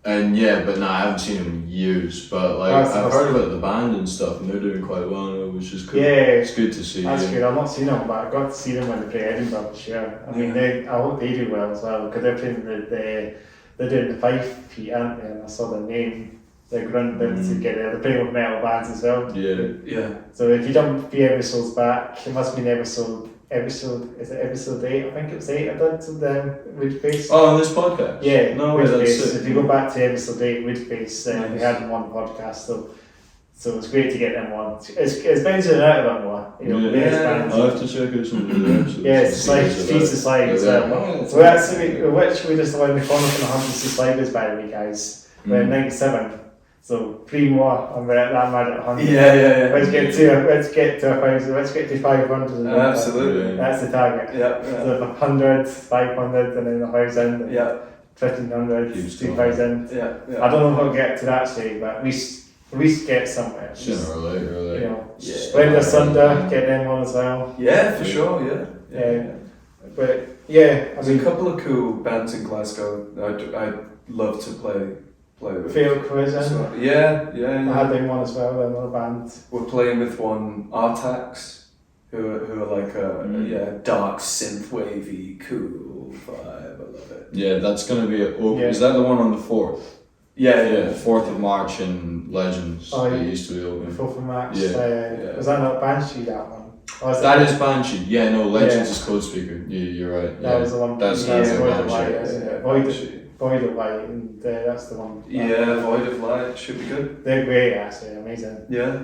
and yeah, but I haven't seen him in years. But like That's I've awesome. heard about the band and stuff, and they're doing quite well now, which is cool. Yeah. It's good to see. That's yeah. good. I've not seen them, but I got to see them when they play Edinburgh for sure. I mean, I hope they do well as well because they're playing they're doing the Fife Feet, aren't they? And I saw their name. They're grunting together. They're playing with metal bands as well. Yeah. Yeah. So if you jump a few episodes back, it must have been episode. Is it episode 8? I think it was 8. I did to them Ridgeface. Oh, on this podcast? Yeah, No way, that's Ridgeface. sick. If you go back to episode 8, Ridgeface, we Nice. had them on the podcast, so it's great to get them on. It's venturing out a bit more, various bands. I'll have to check out some of the episodes. Yeah, it's like Streets of Slide as well. So we just around the corner from the Hunters of Sliders, by the way, guys. We're in 97. So 3 more, I'm that mad at 100. Yeah. Let's get to 1,000. Let's get to 500. Absolutely. That's the target. Yeah. So 100, 500, and then 1,000. Yeah. 1,500, 2,000. Yeah. I don't know if I'll get to that stage, but at least get somewhere. Sooner or later, You know, Yeah. Rend, Asunder, get them on as well. Yeah, for sure. Yeah. But yeah, I There's mean, a couple of cool bands in Glasgow I'd love to play with. Field Collision. So, yeah. I had them on as well, another band. We're playing with one, Artax, who are like a dark synth-wavy, cool vibe. I love it. Yeah, that's going to be Yeah. Is that the one on the 4th? Yeah. 4th of March in Legends. Oh, It yeah. used to be open. 4th of March. Yeah. Was that not Banshee, that one? Or was That it- is Banshee. Yeah, no, Legends Yeah. is Code Speaker. You're right. That was the one. That's Void of Banshee. Light, isn't it? Void of Light, and that's the one. Yeah, Void of Light should be good. They're great, actually, amazing. Yeah.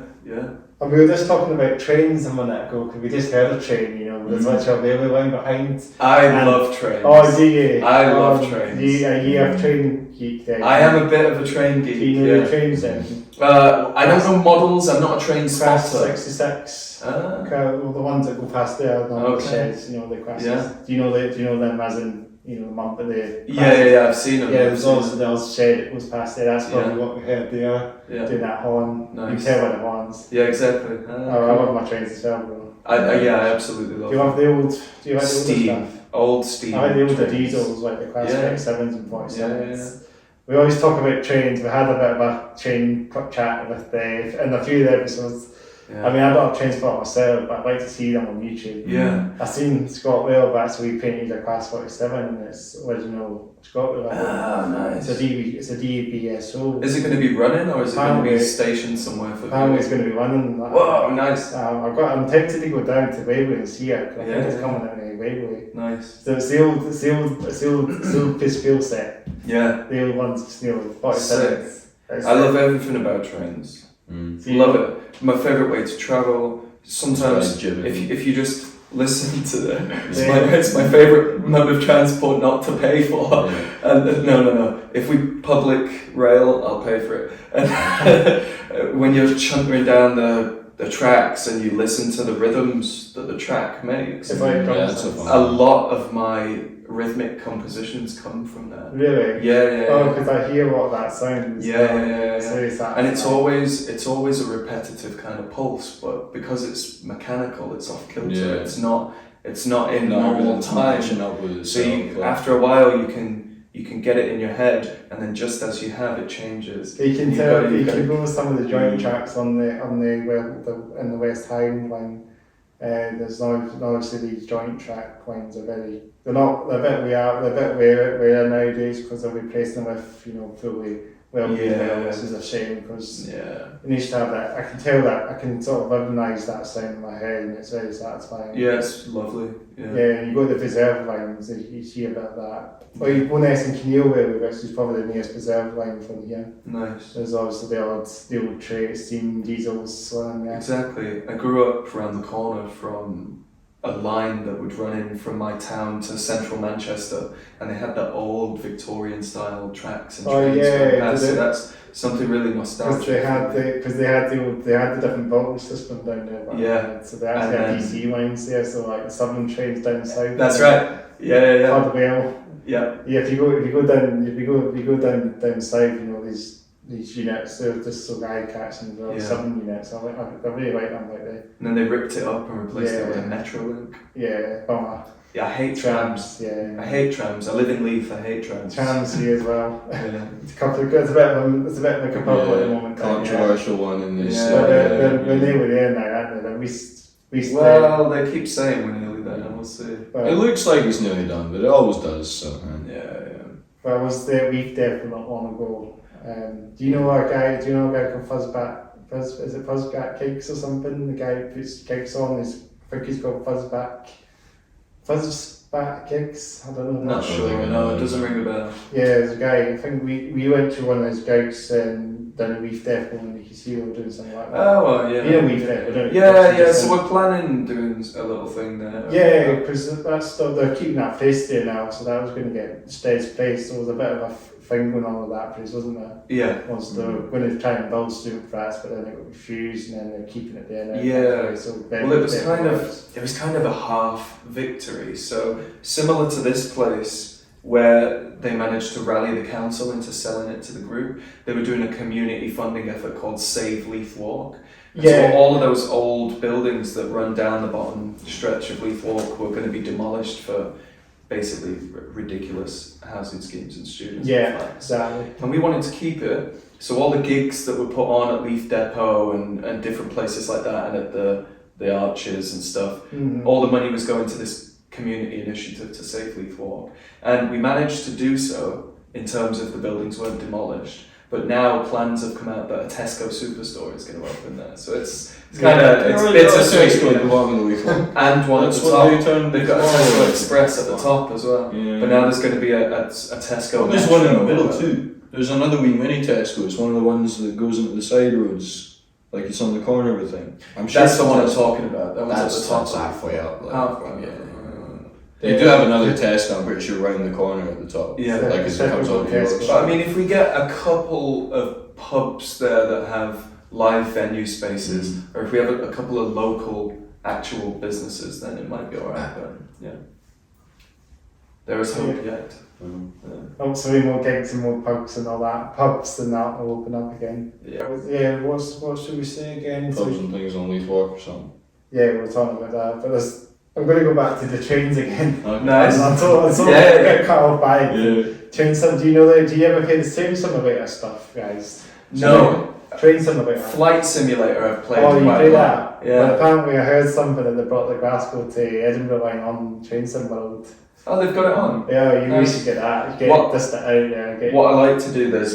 And we were just talking about trains a minute ago, because we just heard a train, you know, there's literally a railway line behind. I love trains. Oh, do you? I love trains. You have train geek then. I am a bit of a train geek. Do you know the trains then? I don't know models, I'm not a train Crust spotter. 66. Ah. Well, the ones that go past there, the sheds, you know, the crashes. Yeah. Do you know them as in, you know, the month of the... Yeah, I've seen them. Yeah, there's also shed that goes past there, that's probably Yeah. what we heard there, Yeah. doing that horn. You Nice. can tell by the horns. Yeah, exactly. I love my trains as well, bro. I absolutely Do love you them. have the old, do you like the older Steam. stuff? Old steam. I like the older trains. diesels, like the classic Yeah. 7s and 47s. Yeah. We always talk about trains. We had a bit of a train chat with Dave in a few of the episodes. Yeah. I mean, I don't have train spot myself, but I'd like to see them on YouTube. Yeah. I've seen Scott Whale, but actually we painted a Class 47 and it's original Scott Whale. Nice. It's a DBSO. Is it going to be running or is it going to be Apparently- stationed somewhere for Apparently it's going to be running. Whoa, nice. I'm tempted to go down to Waverley and see it, 'cause I think Yeah. it's coming out in Waverley. Nice. So it's the old Pisfield set. Yeah. The old ones, you know, 47. I love everything about trains. Love it. My favourite way to travel. Sometimes if you just listen to them, it's my favourite mode of transport not to pay for. And no. If we public rail, I'll pay for it. And when you're chuntering down the tracks and you listen to the rhythms that the track makes, It's like that's a drums. fun. a lot of my rhythmic compositions come from that. Really? Yeah. Oh, because I hear what that sounds. Yeah. So it's that And it's always a repetitive kind of pulse, but because it's mechanical, it's off kilter. Yeah. It's not in normal time. Up with So itself, after a while, you can get it in your head, and then just as you have, it changes. You can You've tell. got- You you've got- can go with some of the joint tracks on the in the West Highland line. There's obviously these joint track lines are very. They're a bit rare nowadays because they're replacing them with fully well-being Yeah. which is a shame because Yeah. it needs to have that. I can tell that. I can sort of recognise that sound in my head and it's very satisfying. Yeah, it's lovely. Yeah. And you go to the preserve lines, you see a bit of that. Or you go next in Kenealway, which is probably the nearest preserve line from here. Nice. There's obviously the old steam diesels on there. Exactly. I grew up around the corner from a line that would run in from my town to central Manchester, and they had the old Victorian style tracks and Oh, trains yeah, going past, did so it? that's something really nostalgic. Because they had the different voltage system down there. back Yeah. then. So they actually had And DC lines there. So like the southern trains down south. That's right. Yeah. Hardwell. Yeah. Yeah. If you go down south, these units, they're just so guy catching as well. Yeah. Southern units. I really like them like that. And then they ripped it up and replaced it with Yeah. a Metrolink. Yeah. Bummer. Yeah, I hate trams. Yeah. I hate trams. I live in Leith. I hate trams. Trams here as well. Yeah. It's a bit of a couple at the moment. controversial one in this. Yeah. But they were there now, aren't they? Well, they keep saying we're nearly there. We'll see. It looks like it's nearly done, but it always does. So. Yeah. But I was there a week there for not long ago. Do you know a guy called Fuzzback Gigs or something? The guy who puts gigs on, I think he's called Fuzzback Gigs. I don't know. Not sure. No, it doesn't ring a bell. Yeah, there's a guy. I think we went to one of his gigs down at Reef Depot and you can see him doing something like that. Oh, well, yeah. You know Reef Depot, don't you? Yeah. So we're planning doing a little thing there. Yeah, because they're keeping that place there now, so that was going to get Stead's place. So there was a bit of a thing going on with that place, wasn't there? Yeah. Was they were going to try and build student flats, but then it got refused, and then they're keeping it there. Yeah. So Well, it was kind of a half victory. So similar to this place, where they managed to rally the council into selling it to the group, they were doing a community funding effort called Save Leith Walk. So all of those old buildings that run down the bottom stretch of Leith Walk were going to be demolished for basically ridiculous housing schemes and students. Yeah, exactly. And we wanted to keep it, so all the gigs that were put on at Leith Depot and different places like that, and at the arches and stuff, all the money was going to this community initiative to save Leith Walk. And we managed to do so in terms of the buildings weren't demolished. But now plans have come out that a Tesco superstore is going to open there. So it's kind of bittersweet. And one at the top. They've got a Tesco Express at the top as well. Yeah. But now there's going to be a Tesco. Well, there's one in the middle too. There's another wee mini Tesco. It's one of the ones that goes into the side roads, like it's on the corner of a thing. I'm sure that's the one I'm talking about. That one's at the top. That's halfway up. Halfway. They do have another Tesco, I'm pretty sure, right in the corner at the top. Yeah, like as it comes on the road. But I mean, if we get a couple of pubs there that have live venue spaces, or if we have a couple of local actual businesses, then it might be alright. But yeah, there is hope yet. Hopefully more gigs and more pubs and all that. Pubs and that will open up again. Yeah. What should we say again? Pubs and things on Leith Walk or something. Yeah, we were talking about that, but I'm going to go back to the trains again. Nice. I get cut off by train sim. Do you ever hear the train simulator stuff, guys? No. Train simulator. Flight simulator I've played. Oh, you play that? Yeah. But apparently I heard something that they brought the Glasgow to Edinburgh line on train sim world. Oh, they've got it on? Yeah, you really should get that. Just out there. What I like to do, there's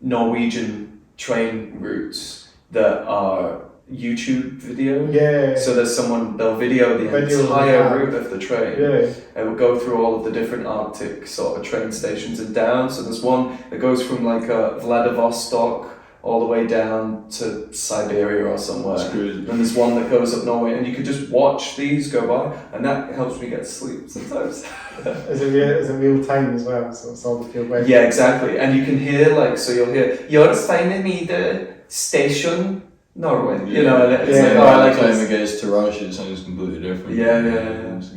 Norwegian train routes that are YouTube video. Yeah. So there's someone, they'll video the entire route of the train. Yeah. And will go through all of the different Arctic sort of train stations and down. So there's one that goes from like Vladivostok all the way down to Siberia or somewhere. That's good. And there's one that goes up Norway, and you could just watch these go by, and that helps me get to sleep sometimes. Is it real time as well? So it's all the field way. Yeah, exactly. And you can hear so you'll hear, "You're finding me the station Norway," you know, and it's by the time it gets to Russia, it sounds completely different. Yeah.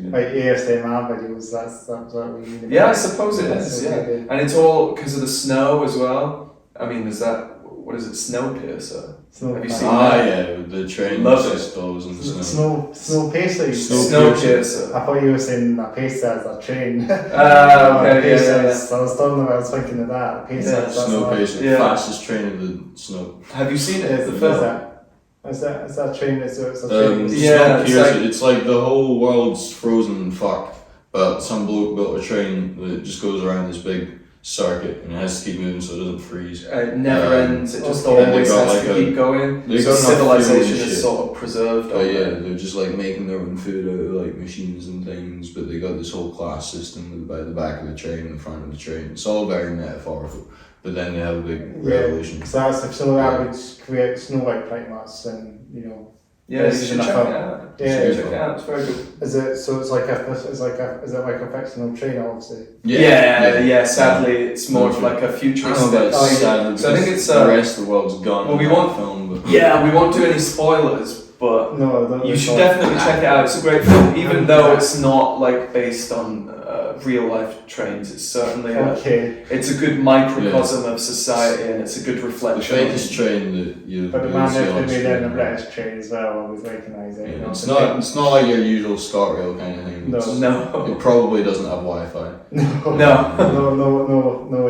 Like ASMR videos, that's what we mean. Yeah, I suppose it is, yeah. And it's all because of the snow as well. I mean, there's that, what is it, Snowpiercer? Have you seen that? Yeah, the train stalls and the snow. Snowpiercer. Snowpiercer. I thought you were saying a pacer as a train. Okay, yeah. So I was thinking of that. Snowpiercer, the fastest train in the snow. Have you seen it? The film? Is that a train? It's a train. Snowpiercer. It's like the whole world's frozen and fucked, but some bloke built a train that just goes around this big circuit and it has to keep moving so it doesn't freeze. It never ends, it just always has to keep going. So civilization is sort of preserved. Oh yeah, they're just like making their own food out of like machines and things, but they got this whole class system by the back of the train and the front of the train. It's all very metaphorical. But then they have a big revolution. So that would create Snow White pretty much, and Yeah, you should check it out. Check it out. It's very good. Is it like a fictional train, obviously? Yeah. Sadly, it's more of like a futuristic. So I think it's the rest of the world's gone. Well, we won't do any spoilers, but you should definitely check it out. It's a great film, even though it's not like based on real life trains. It's certainly it's a good microcosm of society, and it's a good reflection. The fakest train that you. But the man that made it in the British train as well, I was recognising. It's not like your usual ScotRail kind of thing. No. It probably doesn't have Wi-Fi. No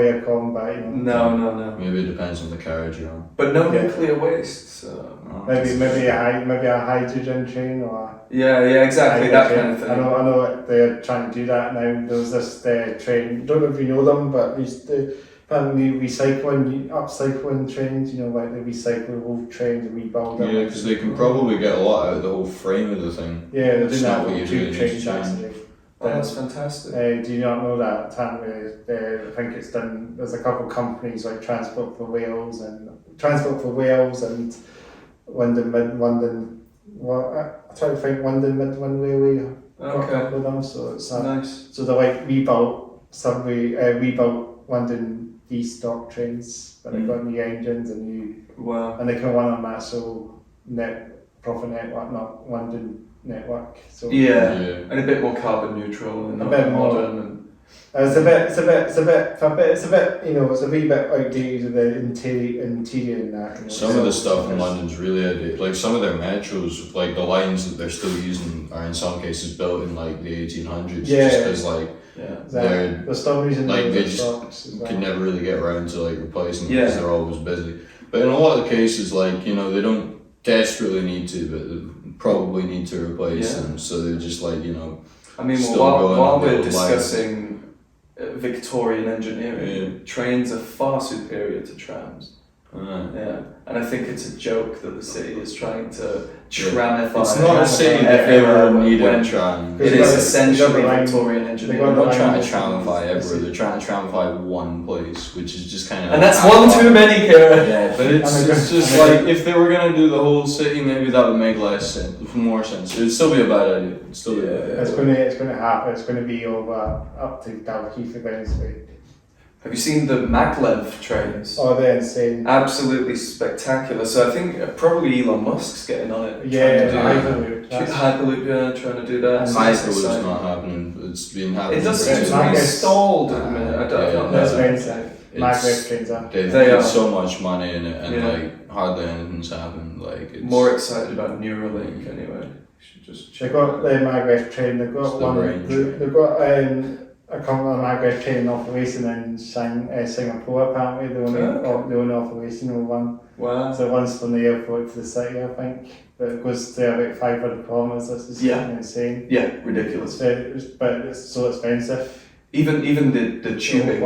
aircon, but No. Maybe it depends on the carriage you're on. But no nuclear waste. So. Maybe a hydrogen train or. Yeah, exactly, that kind of thing. I know they're trying to do that now. There's this train, don't know if you know them, but apparently upcycling trains, like they recycle old trains and rebuild them. Yeah, because they can probably get a lot out of the whole frame of the thing. Yeah, they're doing that what with tube trains actually. Oh, that's fantastic. Do you not know that? I think it's done, there's a couple of companies like Transport for Wales and London. Well, I try to think London Midland Railway with them, so it's nice. So they like rebuilt London D-stock trains, but they've got new engines and Wow. and they can run on that profit network, not London network. So Yeah, and a bit more carbon neutral and a bit more modern. It's a bit, you know, it's a wee bit outdated of the interior and that. You know, some of the stuff in London's really outdated. Like some of their metros, like the lines that they're still using are in some cases built in like the 1800s. Yeah. Just because like they're still using like they just could never really get around to like replacing them because they're always busy. But in a lot of the cases, like, you know, they don't desperately need to, but they probably need to replace them. So they're just like, you know. I mean, while we're discussing Victorian engineering, trains are far superior to trams. Yeah, and I think it's a joke that the city is trying to tramify. It's not a city that ever needed a tram. It is essentially Victorian engineering. They're not trying to tramify everywhere, they're trying to tramify one place, which is just kind of... And that's one too many, Kieran. Yeah, but it's just like, if they were going to do the whole city, maybe that would make less sense, more sense. It would still be a bad idea. It's going to happen. It's going to be over up to Dalkeith eventually. Have you seen the Maglev trains? Oh, they're insane. Absolutely spectacular. So I think probably Elon Musk's getting on it. Yeah, Hyperloop. Hyperloop, trying to do that. Hyperloop's not happening. It's been happening. It does seem to be stalled at the minute. I don't know. Maglev Trains are. They've put so much money in it and like hardly anything's happened. Like it's more excited about Neuralink anyway. They've got the Maglev train. They've got one. They've got a couple of Maglev train operation in Singapore. Apparently, the only operational one. Wow. So one's from the airport to the city, I think. But it goes to about 500 kilometres. That's just insane. Yeah, ridiculous. But it's so expensive. Even the tubing,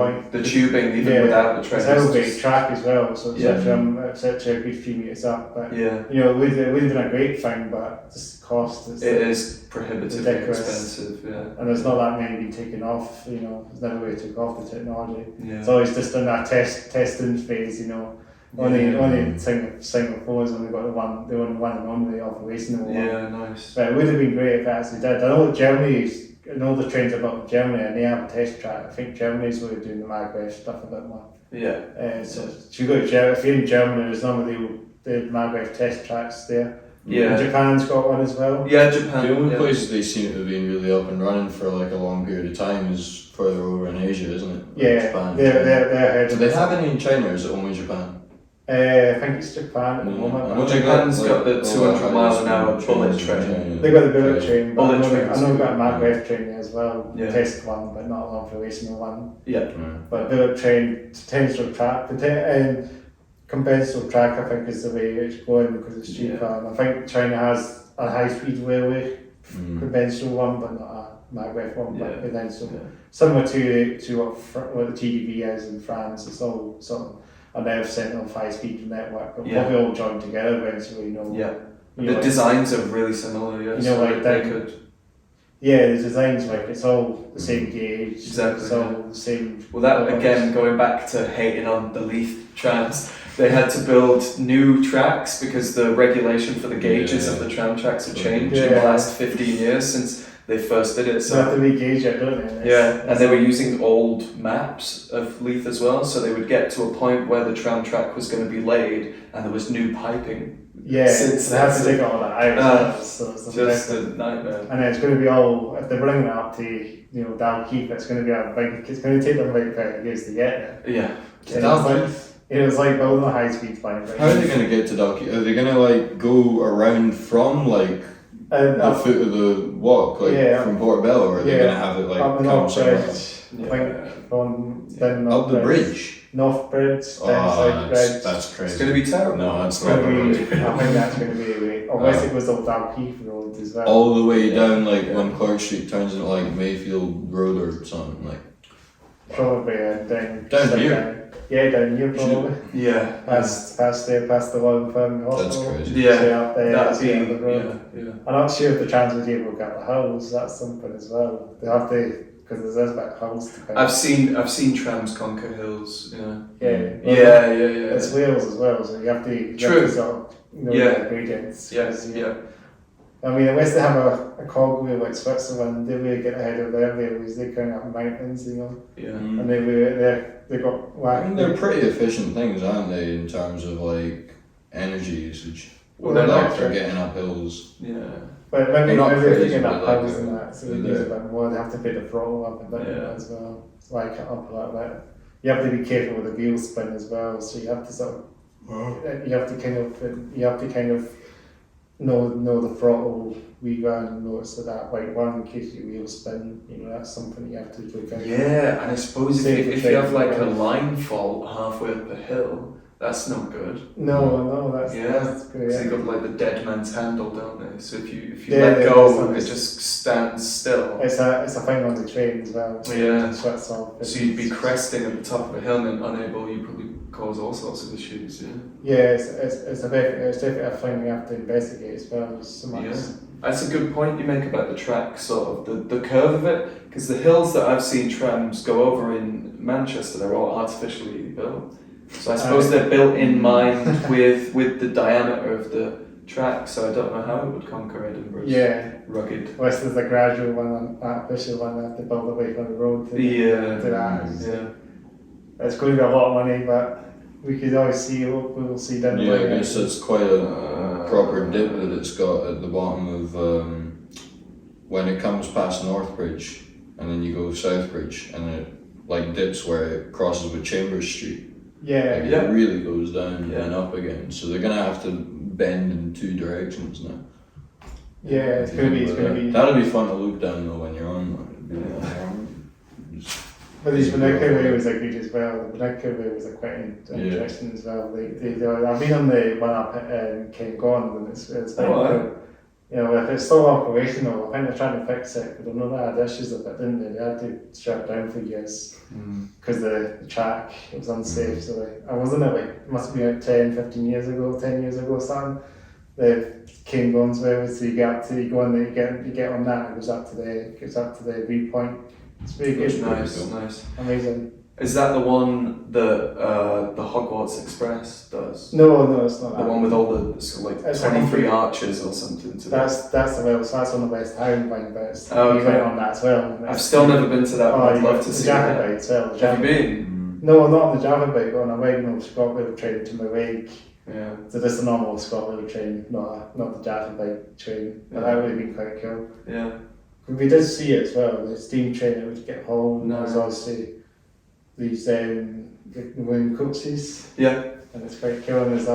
even without the train. It's a big track as well, so it's such a good few metres up. But you know, it would have been a great thing, but just the cost is prohibitively expensive. Yeah, and there's not that many being taken off. You know, there's never really took off the technology. Yeah. It's always just in that testing phase. You know, only Singapore's only got the only one and only operational one. Yeah, nice. But it would have been great if it actually did. I know the trains are built in Germany and they have a test track. I think Germany's really doing the Maglev stuff a bit more. Yeah. So if you go to if you're in Germany, there's normally the Maglev test tracks there. Yeah. And Japan's got one as well. Yeah, Japan. The only places they seem to have been really up and running for like a long period of time is further over in Asia, isn't it? Yeah. Japan. They're ahead. Do they have any in China, or is it only Japan? I think it's Japan at the moment. Japan's got the 200 mile an hour bullet train. They got the bullet train, but I know trains. got a Maglev train there as well. Yeah. Test one, but not an operational one. Yeah. But bullet train, potential track, conventional track, I think is the way it's going because it's cheaper. And I think China has a high speed railway, conventional one, but not a Maglev one, but conventional. Similar to what the TDV is in France. It's all sort of an F central high speed network, but probably all joined together eventually, you know. Yeah. The designs are really similar, yes. You know, like they could. Yeah, the designs like it's all the same gauge. Exactly. It's all the same. Well, that again, going back to hating on the Leith Trams, they had to build new tracks because the regulation for the gauges of the tram tracks have changed in the last 15 years since they first did it. So they have to re-gauge it, don't they? And they were using old maps of Leith as well, so they would get to a point where the tram track was going to be laid and there was new piping. Yeah, they have to take all that out. So it's just a nightmare. And it's going to be all, if they're bringing it up to, Dalkeith, it's going to be it's going to take them about 30 years to get there. Yeah. It's like building a high speed line. How are they going to get to Dalkeith? Are they going to like go around from like the foot of the walk, like from Portobello, or are they going to have it like come somewhere else? Up the bridge? North Bridge, South Bridge. That's crazy. It's going to be terrible. No, it's not. I think that's going to be a way. Unless it goes up Dalkeith Road as well. All the way down, like when Clark Street turns into like Mayfield Road or something, like. Probably down here. Yeah, down here probably. Yeah. Past the one from the hospital. That's crazy. Yeah. That'd be, the road. Yeah. I'm not sure if the trams would be able to get the hills. That's something as well. They have to, because there's about hills to come. I've seen trams conquer hills. Yeah. It's Wales as well, so you have to. True. The gradients. Yeah. I mean, unless they have a cogwheel like Switzerland, they really get ahead of their railways. They kind of have mountains, you know. Yeah. And they got I mean, they're pretty efficient things, aren't they, in terms of like energy usage? Well, They're they're like they're getting up hills. Yeah. But maybe They're not they're crazy, thinking but about like hills and that, so they use a bit more. They have to put the throttle up a bit as well, like it up a little bit. You have to be careful with the wheel spin as well, so you have to sort of, you have to kind of know the throttle rerun and notice that like one in case your wheel spin, you know, that's something you have to look at. Yeah, and I suppose if you have like a line fault halfway up the hill, that's not good. No, that's good. Because you've got like the dead man's handle, don't they? So if you Yeah, let go, it just stands still. It's a thing on the train as well. Yeah. Shuts off. So you'd be cresting at the top of a hill and unable, you probably cause all sorts of issues. Yeah. Yeah, it's definitely a thing we have to investigate as well. So much. Yeah. That's a good point you make about the track, sort of the curve of it, because the hills that I've seen trams go over in Manchester, they're all artificially built. So I suppose they're built in mind with the diameter of the track, so I don't know how it would conquer Edinburgh's rugged. Unless there's a gradual one, an artificial one, they have to build away from the road to that. Yeah. It's going to be a lot of money, but we could always see, we'll see down the line. I guess it's quite a proper dip that it's got at the bottom of when it comes past Northbridge and then you go Southbridge and it like dips where it crosses with Chambers Street. Yeah. It really goes down and up again. So they're gonna have to bend in two directions now. Yeah, it's gonna be. That'll be fun to look down though when you're on. But these vernacular railways are good as well. The vernacular railways are quite interesting as well. I've been on the one up at Cairngorm and it's very cool. You know, if it's still operational, I think they're trying to fix it, but I know they had issues with it, didn't they? They had to shut it down for years because the track was unsafe. So I wasn't it, like, it must have been like 10 years ago something. The Cairngorm's railway, so you go on there, you get on that, and it goes up to the viewpoint. It's really good. Nice. Amazing. Is that the one that the Hogwarts Express does? No, it's not the that. one with all the 23 arches or something to That's the rail, so that's on the West Highland line, but we okay. went on that as well. I've still never been to that, but I'd love to see Java that. bike as well. Have you been? No, not on the Java bike, but on a regular ScotRail train to my wake. Yeah. So just a normal ScotRail train, not the Java bike train. But that would have been quite cool. Yeah. We did see it as well, the steam train that would get hauled. Nice. There's obviously these the wooden coaches. Yeah. And it's quite cool, and there's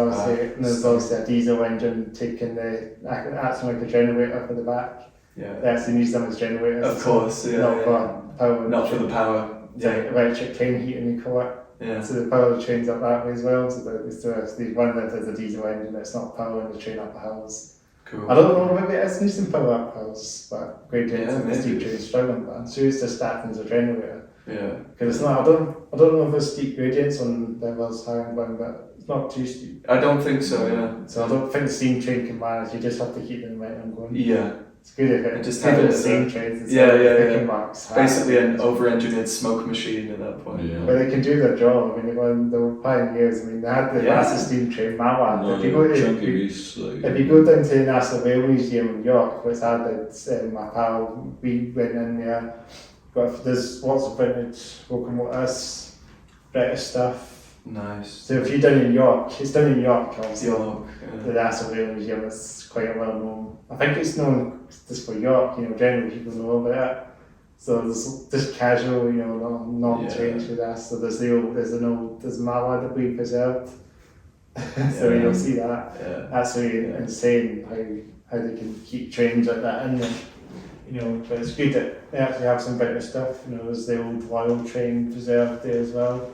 obviously a diesel engine taking acting like a generator for the back. Yeah. They actually use them as generators. Of course, Not for power. Not for the power. It's like electric train heating, you call it. Yeah. So the power trains up that way as well. So there's one that has a diesel engine that's not powering the train up the hills. Cool. I don't know, maybe it is needing power up hills, but gradients and the maybe. steep train's struggling, but I'm sure it's just acting as a generator. Yeah. Because it's not, I don't know if there's steep gradients on the Wells Highland one, but it's not too steep. I don't think so, yeah. So I don't think the steam train can manage, you just have to keep the momentum going. Yeah. It's good if it just have have it the as steam a- trains and yeah. Basically an over-engineered smoke machine at that point. Yeah. But they can do their job. I mean, they were pioneers. I mean, they had the massive steam train, Mawa. If you go down to the National Rail Museum in York, which had it, my pal, we went in there. There's lots of vintage locomotives, British stuff. Nice. So if you're down in York, it's down in York, obviously. York, The National Rail Museum is quite well known. I think it's known just for York, generally people know about it. So there's just casual, not strange with that. So there's Mawa that we preserved. So you'll see that. Yeah. That's really insane how they can keep trains like that in there. But it's good that they actually have some British stuff. There's the old Royal Train preserved there as well.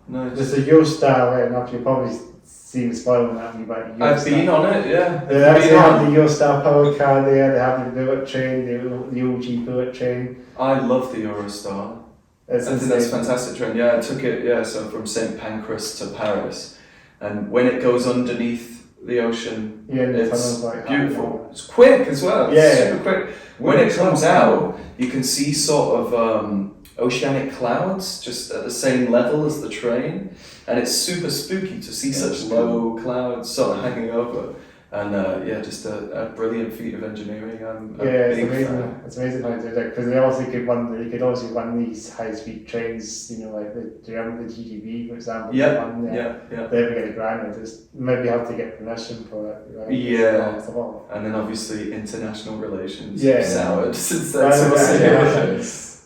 Nice. There's a Eurostar right enough, you'll probably see me spoiling that about Eurostar. I've been on it, yeah. They actually have the Eurostar power car there, they have the bullet train, the OG bullet train. I love the Eurostar. I think that's a fantastic train. Yeah, I took it, so from St. Pancras to Paris. And when it goes underneath the ocean, it's beautiful. It's quick as well. It's super quick. When it comes out, you can see sort of oceanic clouds just at the same level as the train, and it's super spooky to see such low clouds sort of hanging over. And just a brilliant feat of engineering. It's amazing. It's amazing how they did it because they could also run these high speed trains. Like the GTB, for example. They ever get a grant, and just maybe have to get permission for it. Right? Yeah. And then obviously international relations. Soured since then.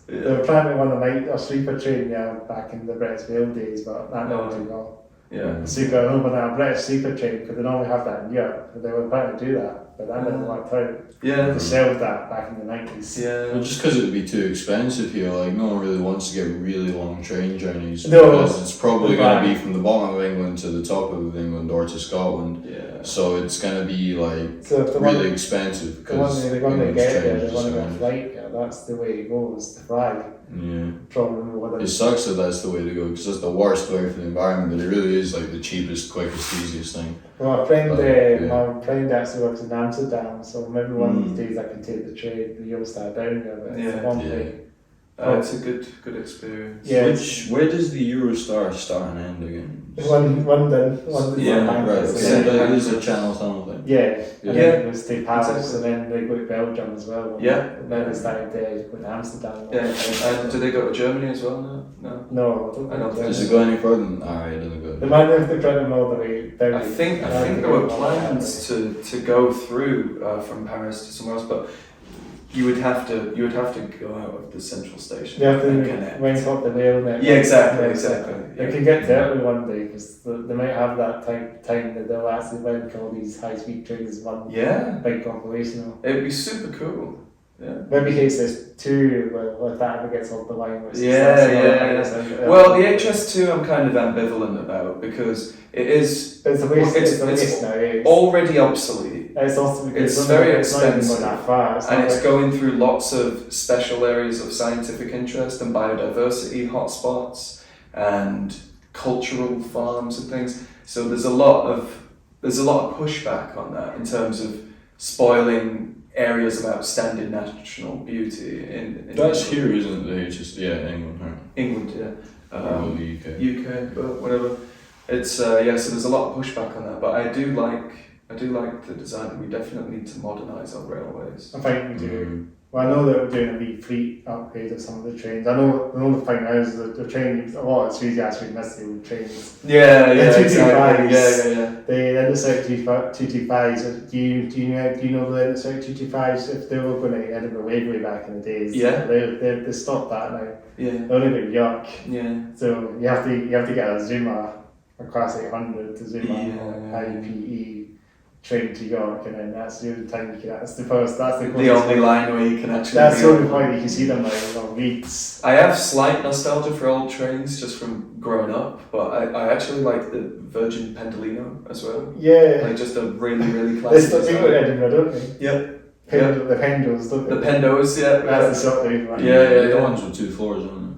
They were planning to run a sleeper train back in the British Rail days, but that never too well. Yeah. A British sleeper train, because they normally have that in Europe, but they were planning to do that, but that never worked out. Yeah. They shelved that back in the 90s. Yeah. Well, just because it would be too expensive here, like no one really wants to get really long train journeys No. because it's probably going to be from the bottom of England to the top of England or to Scotland. Yeah. So it's going to be like really expensive because because they're going to get there, they want to get a flight. That's the way it goes. The flag. Yeah. Problem. It sucks that that's the way to go because that's the worst way for the environment, but it really is like the cheapest, quickest, easiest thing. Well, my friend actually works in Amsterdam, so maybe one of these days I can take the train, the Eurostar down there. But it's one day. It's a good experience. Yeah. Where does the Eurostar start and end again? London. Right. So that is a Channel Tunnel thing. Yeah. And then it goes to Paris, and then they go to Belgium as well. And then they started going to Amsterdam. Yeah. And do they go to Germany as well now? No, I don't think Does it go any further than it doesn't go. They might have to print them all the way down. I think there were plans to go through from Paris to somewhere else, but you would have to go out of the central station. You have to rank up the rail network. Yeah, exactly. They can get to Italy one day because they might have that time that they'll actually rank all these high speed trains as one big compilation. It'd be super cool. Yeah. Maybe HS2, if that ever gets off the line. Well, the HS2 I'm kind of ambivalent about because it is. It's a waste now. Already obsolete. It's also because it's very expensive, not even that far. It's going through lots of special areas of scientific interest and biodiversity hotspots and cultural farms and things. So there's a lot of pushback on that in terms of spoiling areas of outstanding national beauty in that's here, isn't it? England, right? England, the UK, but whatever. It's so there's a lot of pushback on that, but I do like the design. We definitely need to modernise our railways. I think we do. Well, I know that we're doing a wee fleet upgrade of some of the trains. I know the thing now is that the trains, a lot of it's really actually miss the old trains. Yeah, exactly. Yeah. The InterCity 225s, do you know the InterCity 225s, if they were going to Edinburgh Waverley back in the days? Yeah. They stopped that now. Yeah. They're only about York. Yeah. So you have to get a Zuma, a Class 800 to Zuma, IPE. Train to York, and then that's the only time you can. That's the only line where you can actually. That's the only point you can see them on Leeds. I have slight nostalgia for old trains just from growing up, but I actually like the Virgin Pendolino as well. Yeah. Like just a really classic. They still do it in Edinburgh, don't they? Yep. The Pendos, don't they? The Pendos, yeah. That's the sort of one. Yeah. The ones with 2 floors, aren't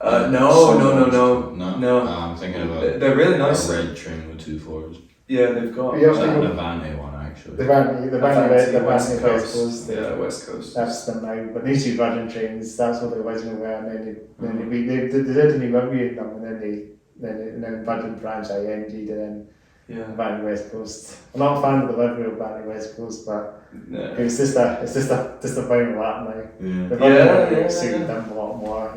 they? No. I'm thinking about. They're really nice. A red train with 2 floors. Yeah, they've got the Vanny one actually. The Vanny West Coast. West Coast. That's them now. But these two Virgin trains, that's what the original were, and then they did a new review in them, and then Virgin Branch ING and then Vanny West Coast. I'm not a fan of the livery of Vanny West Coast, but it's just a final lap now. The Virgin suited them a lot more,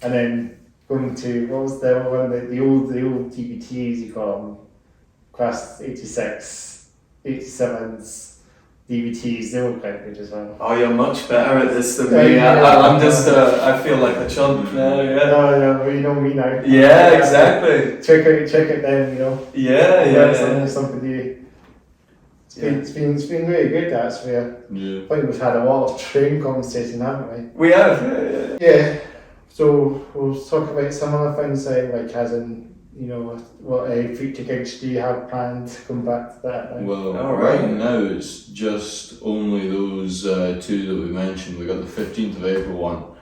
And then going to what was the one the old TBTs you call them. Crust 86, 87s, DVTs, they were quite good as well. Oh, you're much better at this than me. I'm just, I feel like a chump now, No, but you know me now. Yeah, exactly. Check it then, Yeah. Something new. It's been really good actually. Yeah. I think we've had a lot of train conversation, haven't we? We have, Yeah. So we'll talk about some other things like as in, what future gigs do you have planned to come back to that? Well, right now it's just only those 2 that we mentioned. We got the 15th of April one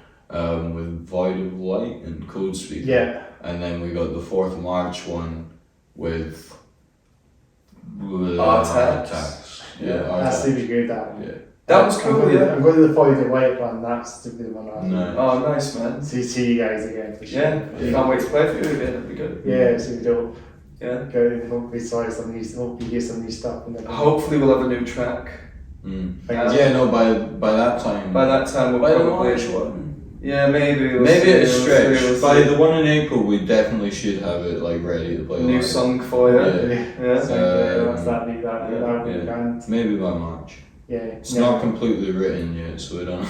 with Void of Light and Code Speaker. Yeah. And then we got the 4th of March one with Artax. Yeah, that's to be good, that. Yeah. That was cool, I'm going to the Void of Light one, that's to be the one. Nice. Oh, nice, man. See you guys again for sure. Yeah, can't wait to play for you again, it'll be good. Yeah, it's really dope. Yeah. Good. Hopefully, hope you hear some new stuff. Hopefully, we'll have a new track. Yeah, no. By that time. By that time, we'll by the probably. March one. Yeah, maybe. Maybe it's a stretch. By the one in April, we definitely should have it like ready to play. New song for you. Maybe by March. Yeah. It's not completely written yet, so we don't know.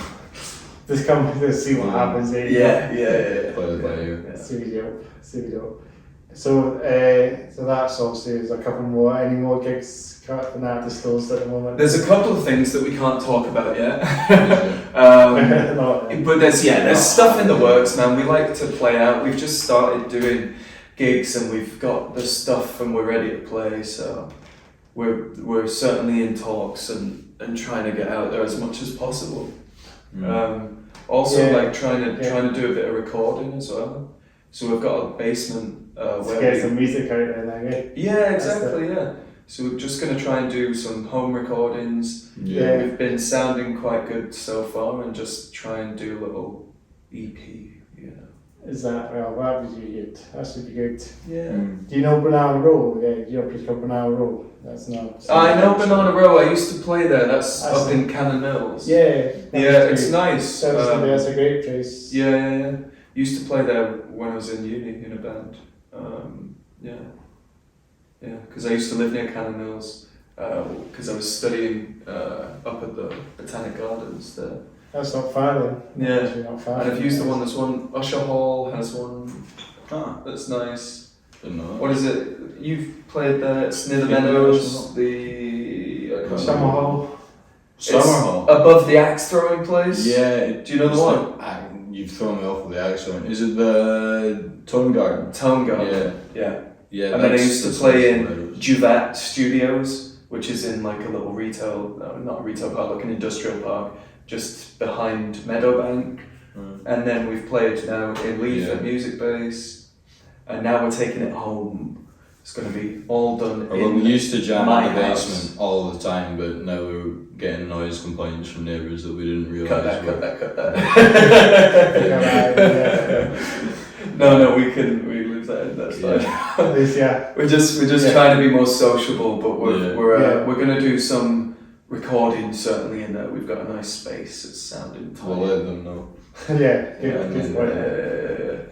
Just come to see what happens. Play it by ear. See we do. So that's obviously there's a couple more. Any more gigs for that disclosed at the moment? There's a couple of things that we can't talk about yet. But there's stuff in the works, man. We like to play out. We've just started doing gigs and we've got the stuff and we're ready to play. So we're certainly in talks and trying to get out there as much as possible. Also trying to do a bit of recording as well. So we've got a basement where get some music out there now, yeah? Yeah, exactly, yeah. So we're just going to try and do some home recordings. Yeah. We've been sounding quite good so far and just try and do a little EP, you know. Is that, that would be good. That should be good. Yeah. Do you know Banana Row? Yeah, do you know Banana Row? That's not... I know Banana Row, I used to play there. That's up in Cannon Mills. Yeah. It's nice. That's a great place. Yeah. Used to play there when I was in uni in a band. Because I used to live near Cannon Mills because I was studying up at the Botanic Gardens there. That's not far then. Yeah. Not far. And I've used the one, there's one, Usher Hall has one. That's nice. What is it? You've played there, it's near the Meadows, Summer Hall. Summer Hall? Above the axe throwing place? Yeah. Do you know the one? You've thrown me off with the axe throwing. Is it the Tone Garden? Tone Garden. Yeah. And then I used to play in Juvat Studios, which is in like a little not a retail park, like an industrial park, just behind Meadowbank. And then we've played now in Leith at Music Base, and now we're taking it home. It's going to be all done we used to jam in the house. basement all the time, but now we're getting noise complaints from neighbours that we didn't realise. Cut that. No, we couldn't. We leave that in. That's fine. We're just trying to be more sociable, but we're going to do some recording certainly in there. We've got a nice space. It's sounding tight. We'll let them know. Good point.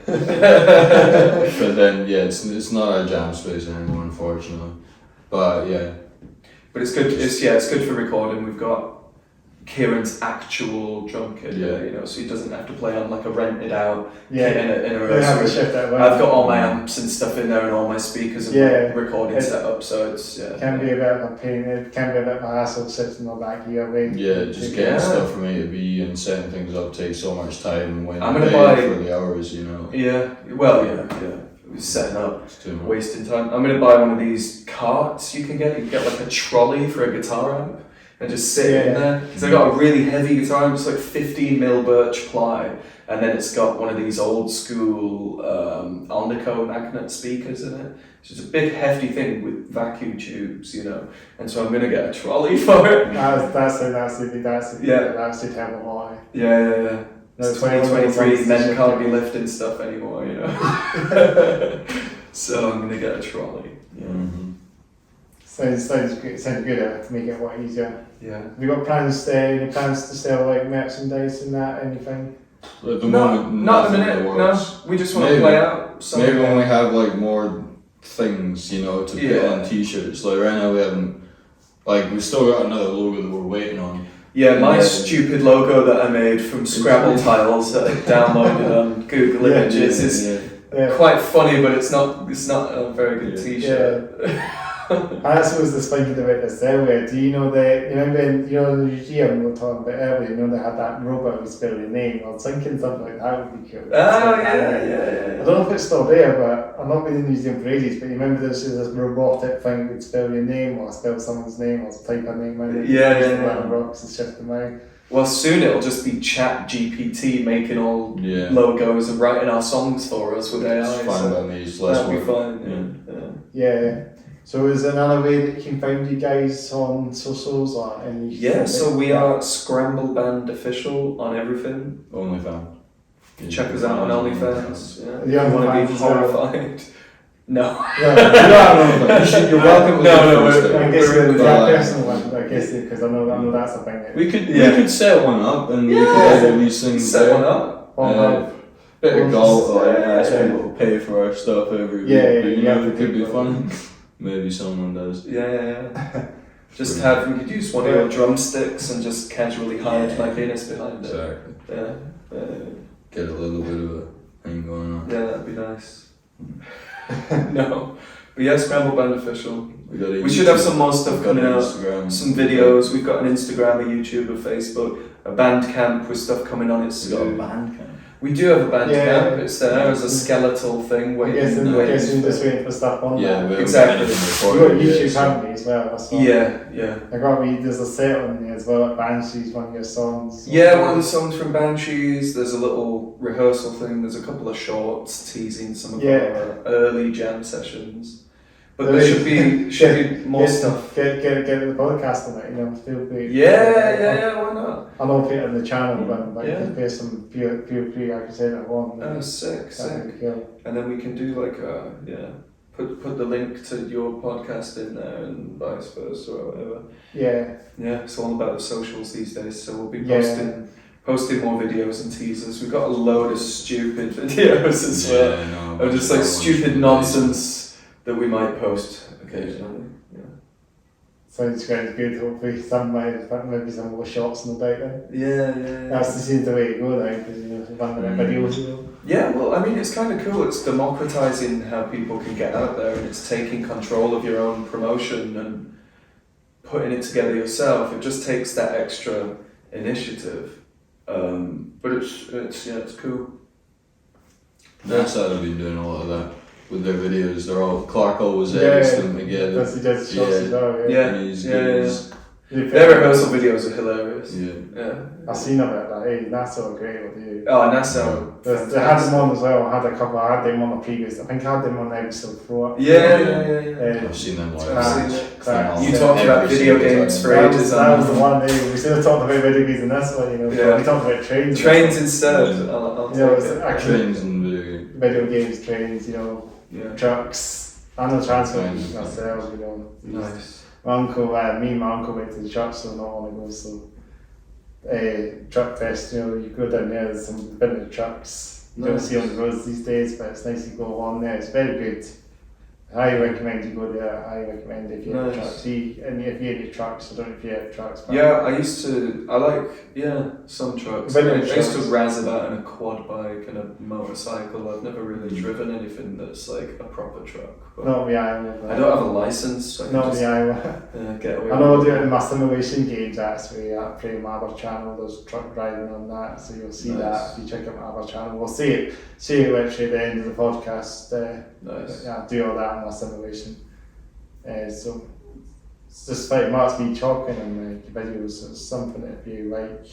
But then it's not our jam space anymore, unfortunately. But But it's good. It's good for recording. We've got Kieran's actual drum kit, so he doesn't have to play on like a rented out kit in a room. I've got all my amps and stuff in there and all my speakers and recording set up, so it's can be a bit of a pain. It can be a bit of a hassle sitting on that gear. Just getting stuff from A to B and setting things up takes so much time when I'm gonna buy for the hours, setting up, wasting time. I'm gonna buy one of these carts you can get. You can get like a trolley for a guitar amp. And just sit in there. Because I got a really heavy guitar amp, it's like 15mm birch ply, and then it's got one of these old school Alnico magnet speakers in it. It's just a big hefty thing with vacuum tubes, And so I'm gonna get a trolley for it. That's a terrible lie. Yeah. It's 2023, men can't be lifting stuff anymore, So I'm gonna get a trolley. Sounds good. Sounds good to make it a lot easier. Yeah. Have you got plans to sell like merchandise and that, anything? At the moment, not at the minute. No, we just want to play out. Maybe when we have like more things, to put on t-shirts. Like right now we haven't. Like we've still got another logo that we're waiting on. Yeah, my stupid logo that I made from Scrabble tiles that I downloaded on Google Images is quite funny, but it's not a very good t-shirt. I also was just thinking about this earlier. Do you know in the museum we were talking about earlier, they had that robot who spelled your name? I was thinking something like that would be cool. I don't know if it's still there, but I've not been in the museum for ages, but you remember this robotic thing that would spell your name or spell someone's name or type a name in. Rocks and shift them out. Well, soon it'll just be Chat GPT making all logos and writing our songs for us with AI. It's fine by me, it's less that'll be work. fun. Yeah. So is there another way that you can find you guys on socials or any? So we are Scramble Band Official on everything. OnlyFans. Check us out on OnlyFans. You want to be horrified. No. No, you're welcome. I guess the personal one. I guess because I know that's a thing. We could set one up and we could edit these things. Set one up. Bit of gold, ask people to pay for our stuff every week. It could be fun. Maybe someone does. Yeah. Just we could use one of your drumsticks and just casually hide my penis behind it. Exactly. Yeah. Get a little bit of a thing going on. Yeah, that'd be nice. No. But yeah, Scramble Band official. We should have some more stuff coming out. Some videos. We've got an Instagram, a YouTube, a Facebook, a Bandcamp with stuff coming on it soon. We've got a Bandcamp. We do have a Bandcamp. It's there as a skeletal thing. I guess we're just waiting for stuff on that. Exactly. You've got YouTube, haven't you, as well? Yeah. There's a set on there as well at Banshees, one of your songs. Yeah, one of the songs from Banshees. There's a little rehearsal thing. There's a couple of shorts teasing some of our early jam sessions. But there should be more stuff. Get the podcast on it, feel free. Yeah, why not? I'll put it on the channel, but there's some feel free, I can say that one. Oh, sick. Cool. And then we can do put the link to your podcast in there and vice versa or whatever. Yeah, it's all about the socials these days, so we'll be posting more videos and teasers. We've got a load of stupid videos as well. Of just stupid nonsense that we might post occasionally. Sounds good. Hopefully, maybe some more shots, no doubt. Then. Yeah. That's the way to go now, because 1 minute videos. Yeah, well, I mean, it's kind of cool. It's democratizing how people can get out there, and it's taking control of your own promotion and putting it together yourself. It just takes that extra initiative. But it's cool. NASA have been doing a lot of that. With their videos, Clark always edits them together. He does shots as well, Their rehearsal videos are hilarious. Yeah. I've seen a bit of that. Nassau are great with you. Oh, Nassau. They had them on as well. I had them on the previous. I think I had them on episode 4. Yeah. I've seen them live. You talked about video games for ages. That was the one. We should have talked about video games in this one. We talked about trains. Trains instead. I'll take it. Actually, trains and video games, trains. Trucks. And the transport ourselves. Nice. My uncle, me and my uncle went to the church, so not want to go. So, truck fest, you go down there, there's some vintage trucks. You don't see on the roads these days, but it's nice to go on there. It's very good. I highly recommend you go there. I recommend if you have trucks. And if you have your trucks, I don't know if you have trucks. But I like some trucks. I used to razz about in a quad bike and a motorcycle. I've never really driven anything that's like a proper truck. But not the Iowa. I don't have a license. So not the Iowa. Get away. I know doing in my simulation games actually at my other channel. There's truck driving on that, so you'll see that if you check out my other channel. We'll see it literally at the end of the podcast. Nice. I do all that in my simulation. So it's just very much me talking and videos. It's something that if you like,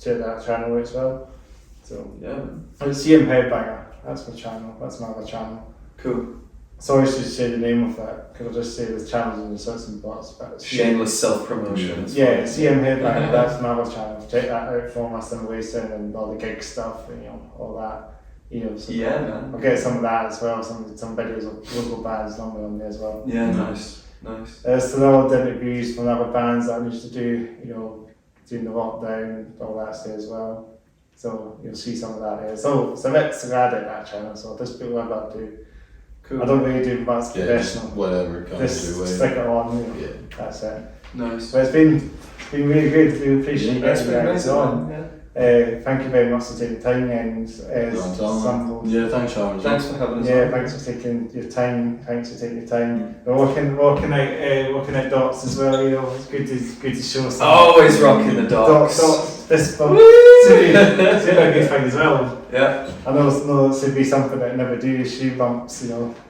share that channel as well. So it's CM Headbanger. That's my channel. That's my other channel. Cool. Sorry to say the name of it because I'll just say the channels in the search box. But shameless self-promotion. Yeah, CM Headbanger. That's my other channel. Check that out for my simulation and all the gig stuff and all that. Man. I'll get some of that as well. Some videos of local bands normally on there as well. Yeah, nice. There's some old interviews from other bands that I used to do, during the lockdown, all that stuff as well. So you'll see some of that there. So it's a bit sporadic that channel, so I'll just put whatever I do. Cool. I don't really do much professional. Whatever comes just your way. Stick it on, that's it. Nice. But it's been really good. We appreciate you guys on. Yeah. Thank you very much for taking the time and thanks for having us. Thanks for having us. Thanks for taking your time. Thanks for taking your time. We're working out dots as well. It's good to show some. Always rocking the dots. This should be a good thing as well. Yeah. I know it should be something that I never do. Shoe bumps,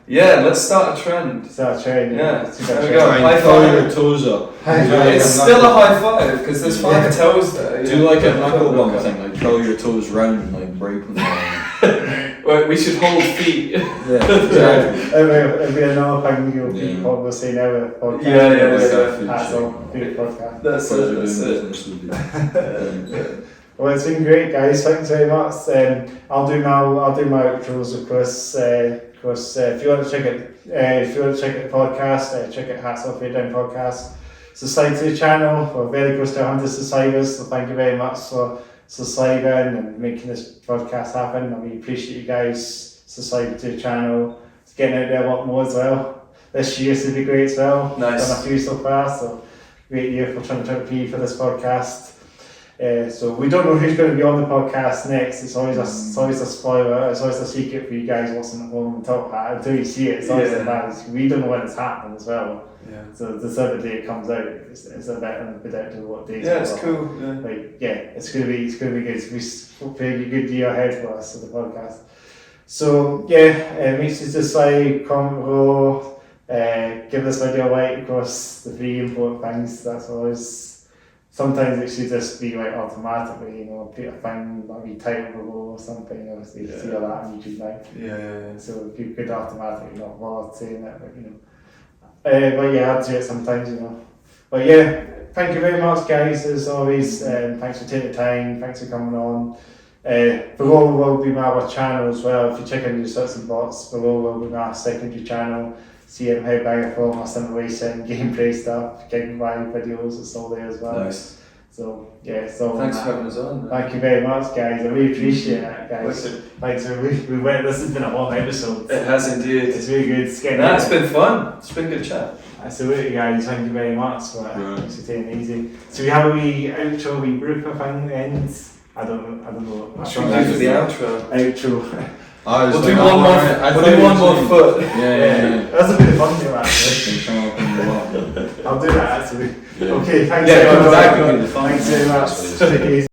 Yeah, let's start a trend. Start a trend. Yeah. There we go. High five your toes up. It's still a high five because there's 5 toes there. Do like a knuckle bump thing, like curl your toes round, like break them down. Well, we should hold feet. Exactly. It'll be another thing we'll say now with the podcast. Yeah. That's all. Do the podcast. That's it. Well, it's been great, guys. Thanks very much. I'll do my outros of course. Of course, if you want to check it, the podcast, check out Hats Off Your Down podcast. Subscribe to the channel. We're very close to 100 subscribers, so thank you very much for subscribing and making this podcast happen. And we appreciate you guys subscribing to the channel. It's getting out there a lot more as well. This year should be great as well. Nice. Done a few so far, so great year for 2023 for this podcast. So we don't know who's going to be on the podcast next. It's always a spoiler. It's always a secret for you guys watching at home and talk about it until you see it. It's always a bad. We don't know when it's happening as well. Yeah. So the certain day it comes out, it's a bit unpredictable what days. Yeah, it's cool. Yeah. It's gonna be good. We hopefully a good year ahead for us for the podcast. So make sure to like, comment below, give this video a like. Of course, the three important things. That's always. Sometimes it should just be like automatically, put a thing, maybe title below or something, obviously you see all that on YouTube now. Yeah. So if you could automatically not bother saying it, but add to it sometimes, But thank you very much guys, as always, thanks for taking the time, thanks for coming on. Below will be my channel as well. If you check into the search box, below will be my secondary channel. See how I film my simulation, gameplay stuff, getting live videos, it's all there as well. Nice. So it's all thanks for having us on. Thank you very much guys, I really appreciate it guys. Thanks, we went, this has been a long episode. It has indeed. It's really good. It's been fun. It's been good chat. Absolutely guys, thank you very much thanks for taking it easy. So we have a wee outro, wee group thing ends. I don't know. Should we do the outro? Outro. We'll do one more foot. Yeah. That's a bit of fun here actually. I'll do that actually. Yeah. Okay, thanks very much. much. Thanks very much. Take it easy.